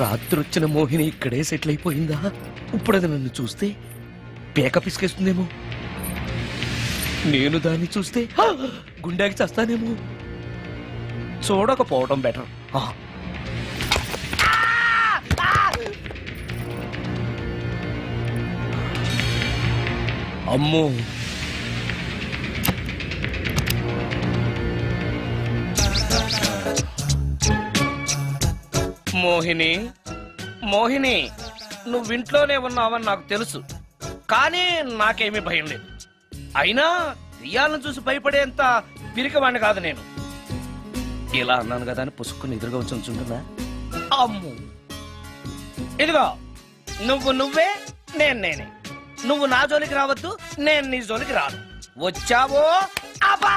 రాత్రి వచ్చిన మోహిని ఇక్కడే సెటిల్ అయిపోయిందా? ఇప్పుడు అది నన్ను చూస్తే పేక పిసికేస్తుందేమో. నేను దాన్ని చూస్తే గుండెకి చస్తానేమో. చూడకపోవడం బెటర్. అమ్మో, మోహిని, మోహిని, నువ్వు ఇంట్లోనే ఉన్నావని నాకు తెలుసు, కానీ నాకేమీ భయం లేదు. అయినా దెయ్యాలను చూసి భయపడేంత పిరికవాణ్ణి కాదు నేను. ఇలా అన్నాను కదా అని పుసుక్కుని ఎదురుగా ఉంచుంటున్నా. అమ్ము, ఇదిగో నువ్వు నువ్వే, నేను నేనే. నువ్వు నా జోలికి రావద్దు, నేను నీ జోలికి రాను. వచ్చావో అబ్బా,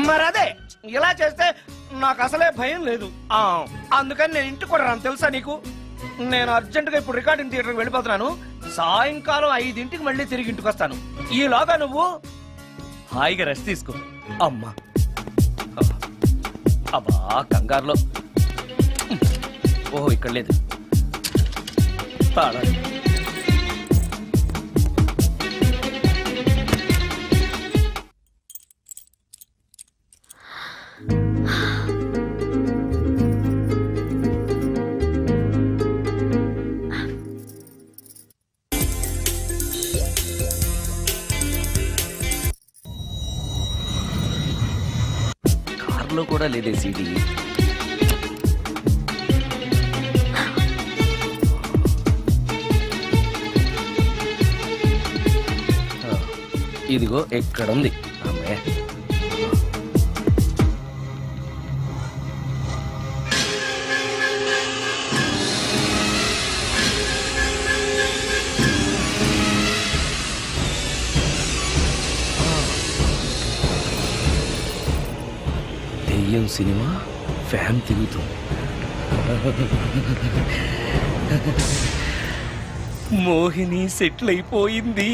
మరదే ఇలా చేస్తే నాకు అసలే భయం లేదు. అందుకని నేను ఇంటికి కూడా రాను, తెలుసా నీకు? నేను అర్జెంటుగా ఇప్పుడు రికార్డింగ్ థియేటర్కి వెళ్ళిపోతున్నాను. సాయంకాలం 5ంటికి మళ్ళీ తిరిగి ఇంటికి వస్తాను. ఈలోగా నువ్వు హాయిగా రెస్ట్ తీసుకో. అమ్మా, అబ్బా కంగారులో. ఓహో, ఇక్కడ లేదు. తాళాలి. కార్లో కూడా లేదే సీడీ. ఇదిగో ఎక్కడుంది. అమ్మే, దెయ్యం సినిమా ఫ్యాన్ తిరుగుతుంది. మోహిని సెటిల్ అయిపోయింది.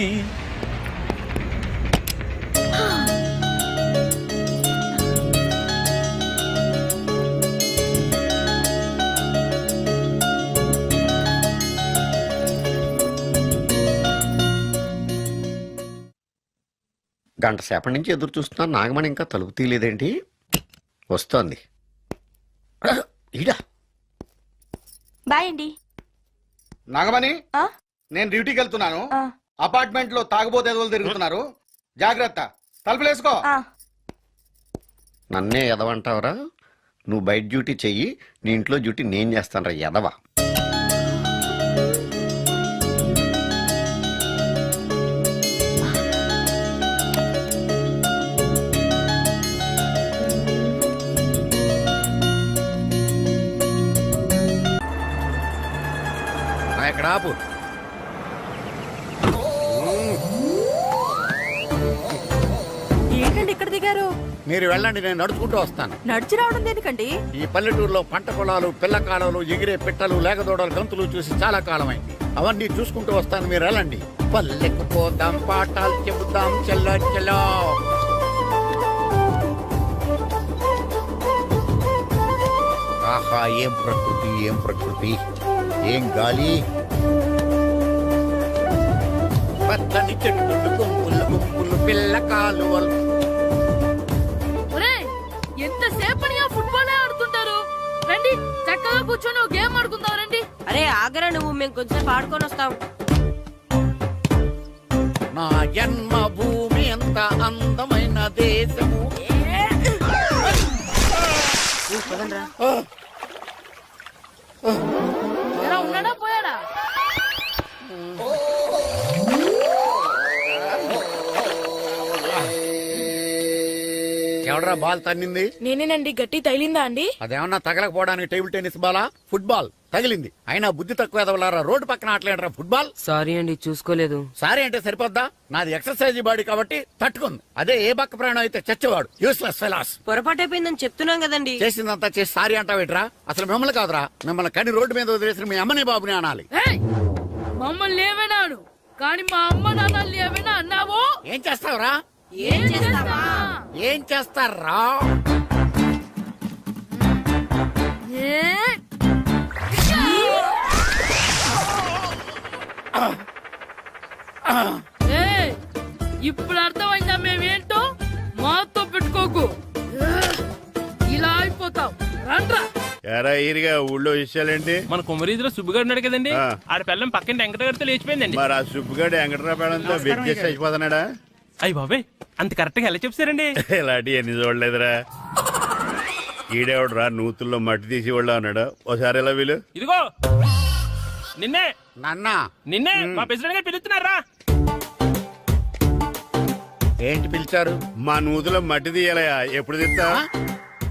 గంట సేపటి నుంచి ఎదురు చూస్తున్నాను. నాగమణి ఇంకా తలుపు తీయలేదేంటి? వస్తోంది. ఈడా బాయ్ అండి. నాగమణి, నేను డ్యూటీకి వెళ్తున్నాను. అపార్ట్మెంట్ లో తాగుబోతు ఎదవలు తిరుగుతున్నారు, జాగ్రత్త. తలుపులేసుకో. నన్నే ఎదవంటావరా? నువ్వు బయట డ్యూటీ చెయ్యి, నీ ఇంట్లో డ్యూటీ నేను చేస్తాను రా ఎదవా. ఎక్కడ ఆపు. ఏంటండి ఇక్కడ దిగారు? మీరు వెళ్ళండి, నేను నడుచుకుంటూ వస్తాను. నడిచి రావడం దేనికండి? ఈ పల్లెటూరులో పంట పొలాలు, పిల్ల కాలువలు, ఎగిరే పిట్టలు, లేగదోడలు, గంతులు చూసి చాలా కాలమైంది. అవన్నీ చూసుకుంటూ వస్తాను, మీరు వెళ్ళండి. పల్లెకు పోదాం, పాఠాలు చెబుతాం, చెల్లో చెల్లో. ఆహా, ఏం ప్రకృతి, ఏం ప్రకృతి, ఏం గాలి. పచ్చని చెట్లు, గుంపులు గుంపులు, పిల్ల కాలువలు. ఎంతసేపని ఫుట్బాల్ ఆడుతుంటారు? రండి, చక్కగా కూర్చొని గేమ్ ఆడుకుందాం. రండి. అరే ఆగరా నువ్వు, మేము కొంచెం ఆడుకొని వస్తాం. నా జన్మభూమి ఎంత అందమైన దేశము. ఎలా ఉన్నాడా పోయాడా? ఎవడరా బాల్ తన్నింది? నేనేనండి. గట్టి తగిలిందా అండి? అదేమన్నా తగలకపోవడానికి టేబుల్ టెన్నిస్ బాలా, ఫుట్బాల్ తగిలింది. అయినా బుద్ధి తక్కువ ఎదవలారా రోడ్డు పక్కన ఆటలేడరా ఫుట్బాల్. సారీ అండి, చూసుకోలేదు. సారీ అంటే సరిపోద్దా? నాది ఎక్సర్సైజ్ బాడీ కాబట్టి తట్టుకుంది. అదే ఏ బక్క ప్రాణం అయితే చచ్చేవాడు. Useless fellas. పొరపాటు అయిపోయిందని చెప్తున్నాం కదండి. చేసిందంతా చేసి సారీ అంటావేట్రా? అసలు మిమ్మల్ని కాదురా, మిమ్మల్ని కని రోడ్డు మీద వదిలేసిన మీ అమ్మని బాబుని అనాలి. ఏయ్! మమ్మల్ని ఏమైనాను కానీ మా అమ్మ నాన్నల్ని ఏమైనా అన్నావో? ఏం చేస్తావురా? ఏం చేస్తావా? ఏం చేస్తారా? ఏయ్! ఇప్పుడు అర్థమైందా మేమేంటో? మాతో పెట్టుకోకు, ఇలా అయిపోతావు. రండ్రా. ఎరా ఈరిగా ఊళ్ళో విషయాలేంటి? మన కుమరీధిలో సుబ్బుగాడు ఉన్నాడు కదండి, ఆ. ఆడ పిల్లం పక్కన వెంకటగారితో లేచిపోయిందండి. మరి ఆ సుబ్బుగాడు వెంకటరాపేడంతో వెయిట్ చేసి అయిపోతున్నాడా? అయ్యి బాబాయ్, అంత కరెక్ట్ గా ఎలా చెప్తారండి? ఇలాంటి ఎన్ని చూడలేదురా. ఈడేవడరా నూతుల్లో మట్టి తీసి వాళ్ళు అన్నాడు. ఓసారి ఎలా వీలు? ఇదిగో నిన్నే నాన్నా నిన్నే మా ప్రెసిడెంట్ గారు పిలుస్తున్నారా? ఏంటి పిలిచారు? మా నూతులో మట్టి తీయాలయా. ఎప్పుడు తీస్తా?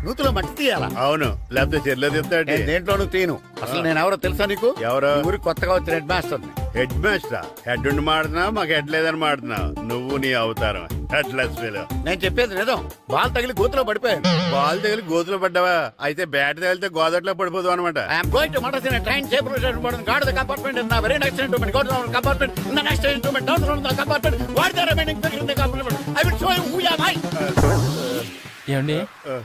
నూతులో మట్టి తీయాలా? అవును, లేకపోతే చెర్లో తీస్తాడు. నేను దేంట్లోనూ తీను. అసలు నేను ఎవరో తెలుసా నీకు? ఎవరు? ఈ ఊరికి కొత్తగా వచ్చిన head master. Head master? Head ఉండి మాడుతున్నావు, మాకు హెడ్ లేదని మాడుతున్నావు. నువ్వు నీ అవతారం హెడ్ లెస్ ఫీల్. నేను చెప్పేది నిజం. బాల్ తగిలి గోతులో పడిపోయాను. బాల్ తగిలి గోతులో పడ్డావా? అయితే బ్యాట్ తగిలితే గోదట్లో పడిపోదు అనమాట. ఐఎమ్ గోయింగ్ టు మడస్ in a train safe route guard the compartment in the very next instrument go down compartment in the next instrument down from the compartment what the remaining things in the compartment I will show you who you are. ఏమండి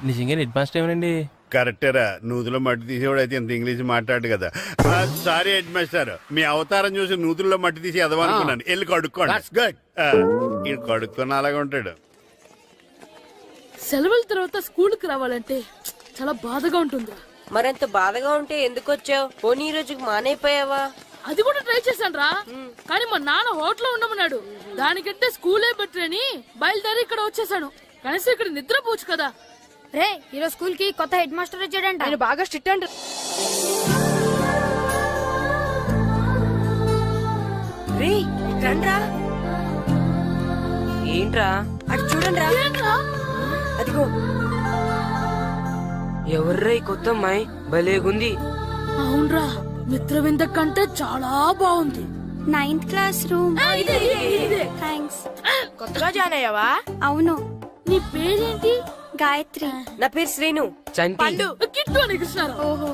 నిజంగా head master ఏమనండి? కరెక్టేరా, నూతులో మట్టి తీసేవాడు అయితే ఇంత English మాట్లాడు కదా. Sorry head master, మీ అవతారం చూసి నూతుల్లో మట్టి తీసి ఎదవనుకున్నాను. వెళ్ళి కడుక్కోండి. That's good. ఈయన కడుక్కున్న అలాగే ఉంటాడు. సెలవుల తర్వాత స్కూల్కి రావాలంటే చాలా బాధగా ఉంటుందిరా. మరంత బాధగా ఉంటే ఎందుకు వచ్చావు? పోనీ ఈ రోజుకి మానైపోయావా? అది కూడా ట్రై చేశాను రా, కానీ మా నాన్న హోటల్లో ఉండమన్నాడు. దానికంటే స్కూలే బెటర్ అని బయలుదేరి ఇక్కడ వచ్చేసాను. కనీసం ఇక్కడ నిద్రపోవచ్చు కదా. రే ఈరోజు స్కూల్ కి కొత్త హెడ్ మాస్టర్ వచ్చాడంట. ఆయన బాగా స్ట్రిక్ట్ అంట. రే రండ్రా. ఏంట్రా అటు చూడండిరా. అదిగో ఎవర్రా ఈ కొత్త అమ్మాయి? భలేగుంది. అవునరా, మిత్రవింద కంటే చాలా బాగుంది. 9th class room. థ్యాంక్స్. కొత్తగా జాయిన్ అయ్యావా? అవును. నీ పేరేంటి? గాయత్రి. నా పేరు శ్రీను. చంటి. కిట్టు అని కృష్ణారావు. ఓహో.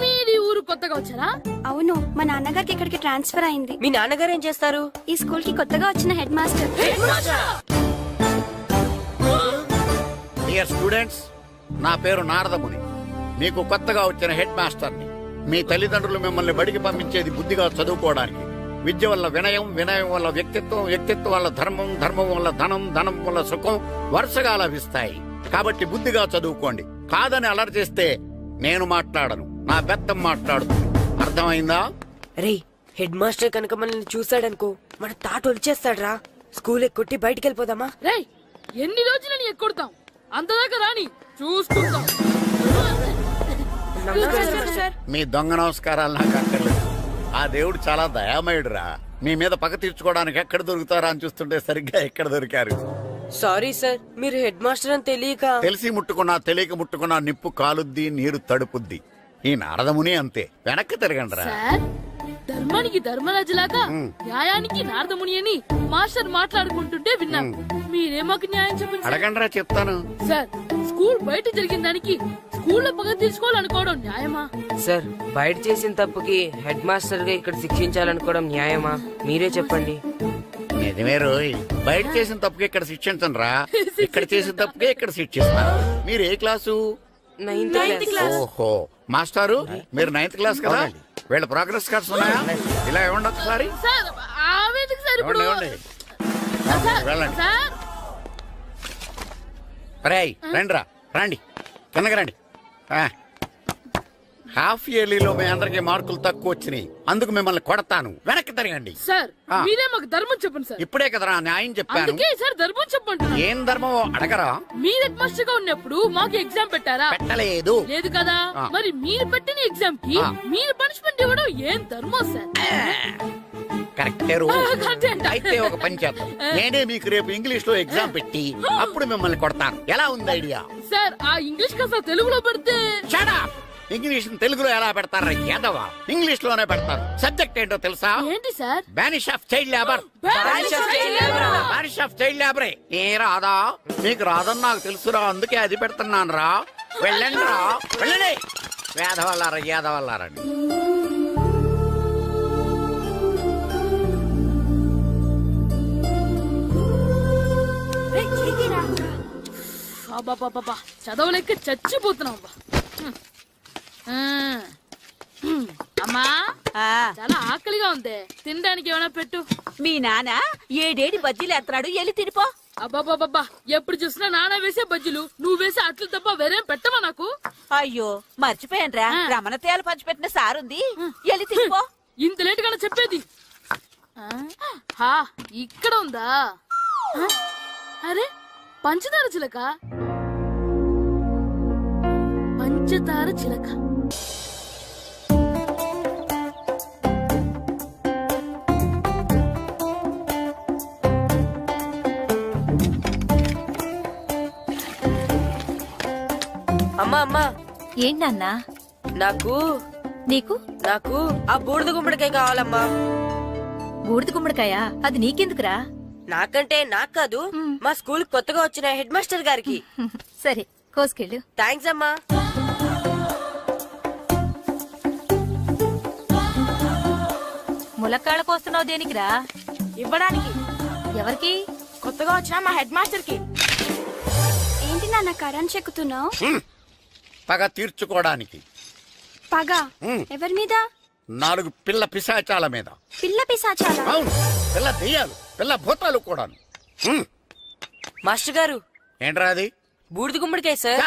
మీరు ఊరు కొత్తగా వచ్చారా? అవును, మా నాన్నగారికి ఇక్కడికి ట్రాన్స్ఫర్ అయింది. మీ నాన్నగారు ఏం చేస్తారు? ఈ స్కూల్ కి కొత్తగా వచ్చిన హెడ్ మాస్టర్. డియర్ స్టూడెంట్స్, నా పేరు నారదముని. మీకు కొత్తగా వచ్చిన హెడ్ మాస్టర్ని. మీ తల్లిదండ్రులు మిమ్మల్ని బడికి పంపించేది బుద్ధిగా చదువుకోవడానికి. విద్య వల్ల వినయం, వినయం వల్ల వ్యక్తిత్వం, వ్యక్తిత్వం వల్ల ధర్మం, ధర్మం వల్ల ధనం, ధనం వల్ల సుఖం వరుసగా లభిస్తాయి. కాబట్టి బుద్ధిగా చదువుకోండి. కాదని అలర్ చేస్తే నేను మాట్లాడను, నా బెత్తం మాట్లాడుతుంది. అర్థమైందా? రే హెడ్ మాస్టర్ కనుక మనల్ని చూసాడనుకో మన తాట వచ్చేస్తాడ్రా. స్కూల్ ఎక్కొట్టి బయటికి వెళ్ళిపోదామా? రే ఎన్ని రోజులని ఎక్కొడతాం? అంతదాకా రాని చూసుకుందాం. మీ దొంగ నమస్కారాలు నాకు అక్కర్లేదు. ఆ దేవుడు చాలా దయామయుడురా. మీ మీద పగ తీర్చుకోవడానికి ఎక్కడ దొరుకుతారా అని చూస్తుంటే సరిగ్గా ఎక్కడ దొరికారు. సారీ సార్, మీరు హెడ్ మాస్టర్ అని తెలియక. తెలిసి ముట్టుకున్నా తెలియక ముట్టుకున్నా నిప్పు కాలుద్ది, నీరు తడుపుద్ది. ఈ నారదముని అంతే. వెనక్కి తిరగండిరా. సార్, ధర్మానికి ధర్మరాజులాగా న్యాయానికి నారదముని అని మాస్టర్ మాట్లాడుకుంటుంటే విన్నాం. మీరే మాకు న్యాయం చెప్పండి. అడగండిరా, చెప్తాను. సార్, స్కూల్ బయట జరిగిన దానికి స్కూల్లో పగ తీర్చుకోవాలనుకోవడం న్యాయమా? సార్, బయట చేసిన తప్పుకి హెడ్ మాస్టర్ గా ఇక్కడ శిక్షించాలనుకోవడం న్యాయమా? మీరే చెప్పండి. నిజమే రోయ్, బయట చేసిన తప్పుకి ఇక్కడ శిక్షించను రా. ఇక్కడ చేసిన తప్పుకే ఇక్కడ శిక్షిస్తున్నారు. మీరు ఏ క్లాసు? 9th class. ఓహో, మాస్టారు మీరు 9th క్లాస్ కదా? వీళ్ళ ప్రోగ్రెస్ కార్డ్స్ ఉన్నాయా? ఇలా ఇవ్వండి ఒకసారి. సార్, ఆవేదకి సార్ ఇప్పుడు. సార్, వెళ్ళండి. సార్. రేయ్ రండి రా, రండి కిందకి రండి. హాఫ్ ఇయర్లీలో మీ అందరికి మార్కులు తక్కువ వచ్చినాయి, అందుకు మిమ్మల్ని కొడతాను. వెనక్కి తిరగండి. సార్ ఆ. మీరే మాకు ధర్మం చెప్పండి సార్. ఇప్పుడే కదరా న్యాయం చెప్పాను. అందుకే సార్ ధర్మం చెప్పండి. ఏం ధర్మం అడగరా? మీరు హెడ్ మాస్టర్ గా ఉన్నప్పుడు మాకు ఎగ్జామ్ పెట్టారా? పెట్టలేదు. లేదు కదా. ఆ. మరి మీరు పెట్టిన ఎగ్జామ్ కి ఆ. మీరు పనిష్మెంట్ ఇవ్వడం ఏం ధర్మం సార్? కరెక్టే రో. అయితే ఒక పని చేద్దాం, నేనే మీకు రేపు ఇంగ్లీష్ లో ఎగ్జామ్ పెట్టి అప్పుడు మిమ్మల్ని కొడతాను. ఎలా ఉంది ఐడియా? సార్ ఆ ఇంగ్లీష్ కాస్త తెలుగులో పెడితే. Shut up! ఇంగ్లీష్ తెలుగులో ఎలా పెడతారా యాదవా? ఇంగ్లీష్ లోనే పెడతారు. సబ్జెక్ట్ ఏంటో తెలుసా? ఏంటి sir? Banish of child labour. Banish of child లేబరే. ఏ రాదా? మీకు రాదని నాకు తెలుసురా, అందుకే అది పెడుతున్నాను రా. వెళ్ళండి రా, వెళ్ళండి. వేదవల్లారా యాదవల్లారండి. అబ్బా చదవలేక చచ్చిపోతున్నాం. అమ్మా చాలా ఆకలిగా ఉంది, తినడానికి ఏమైనా పెట్టు. మీ నాన్న ఏడేడి బజ్జీలు ఎత్తాడు, ఎల్లి తినిపో. అబ్బాబాబా ఎప్పుడు చూసినా నాన్న వేసే బజ్జీలు, నువ్వు వేసే అట్లు తప్ప వేరేం పెట్టవా నాకు? అయ్యో మర్చిపోయానురా, రమణ తేలు పంచిపెట్టిన సారుంది, ఎల్లి తినిపో. ఇంత లేట్ గా చెప్పేది. ఇక్కడ ఉందా? అరే పంచదార చిలక, పంచదార చిలక. అమ్మా అమ్మా, ఏంటన్నా? నాకు నీకు నాకు ఆ బూడిద గుమ్మడికాయ కావాలమ్మా. బూడిద గుమ్మడికాయ? అది నీకెందుకురా? నాకంటే నాకు కాదు, మా స్కూల్ కొత్తగా వచ్చిన హెడ్ మాస్టర్ గారికి. సరే కోసుకెళ్ళు. థ్యాంక్స్ అమ్మా. ములక్కాళ్ళ కోస్తున్నావు దేనికిరా? ఇవ్వడానికి. ఎవరికి? కొత్తగా వచ్చిన మా హెడ్ మాస్టర్ కి. ఏంటి నాన్న కరెంట్ చెక్కుతున్నావు? పగ తీర్చుకోవడానికి. పగ ఎవరి మీద? 4 పిల్ల పిశాచాల మీద. పిల్ల పిశాచాలా? అవును, పిల్ల దెయ్యాలు, పిల్ల భూతాలు కూడాను. మాస్టర్ గారు. ఏంట్రా అది? బూడిద గుమ్మడికాయ సార్.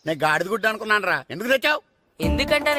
నేను గాడిద గుడ్డ అనుకున్నాను రా. ఎందుకు తెచ్చావు? ఎందుకంటే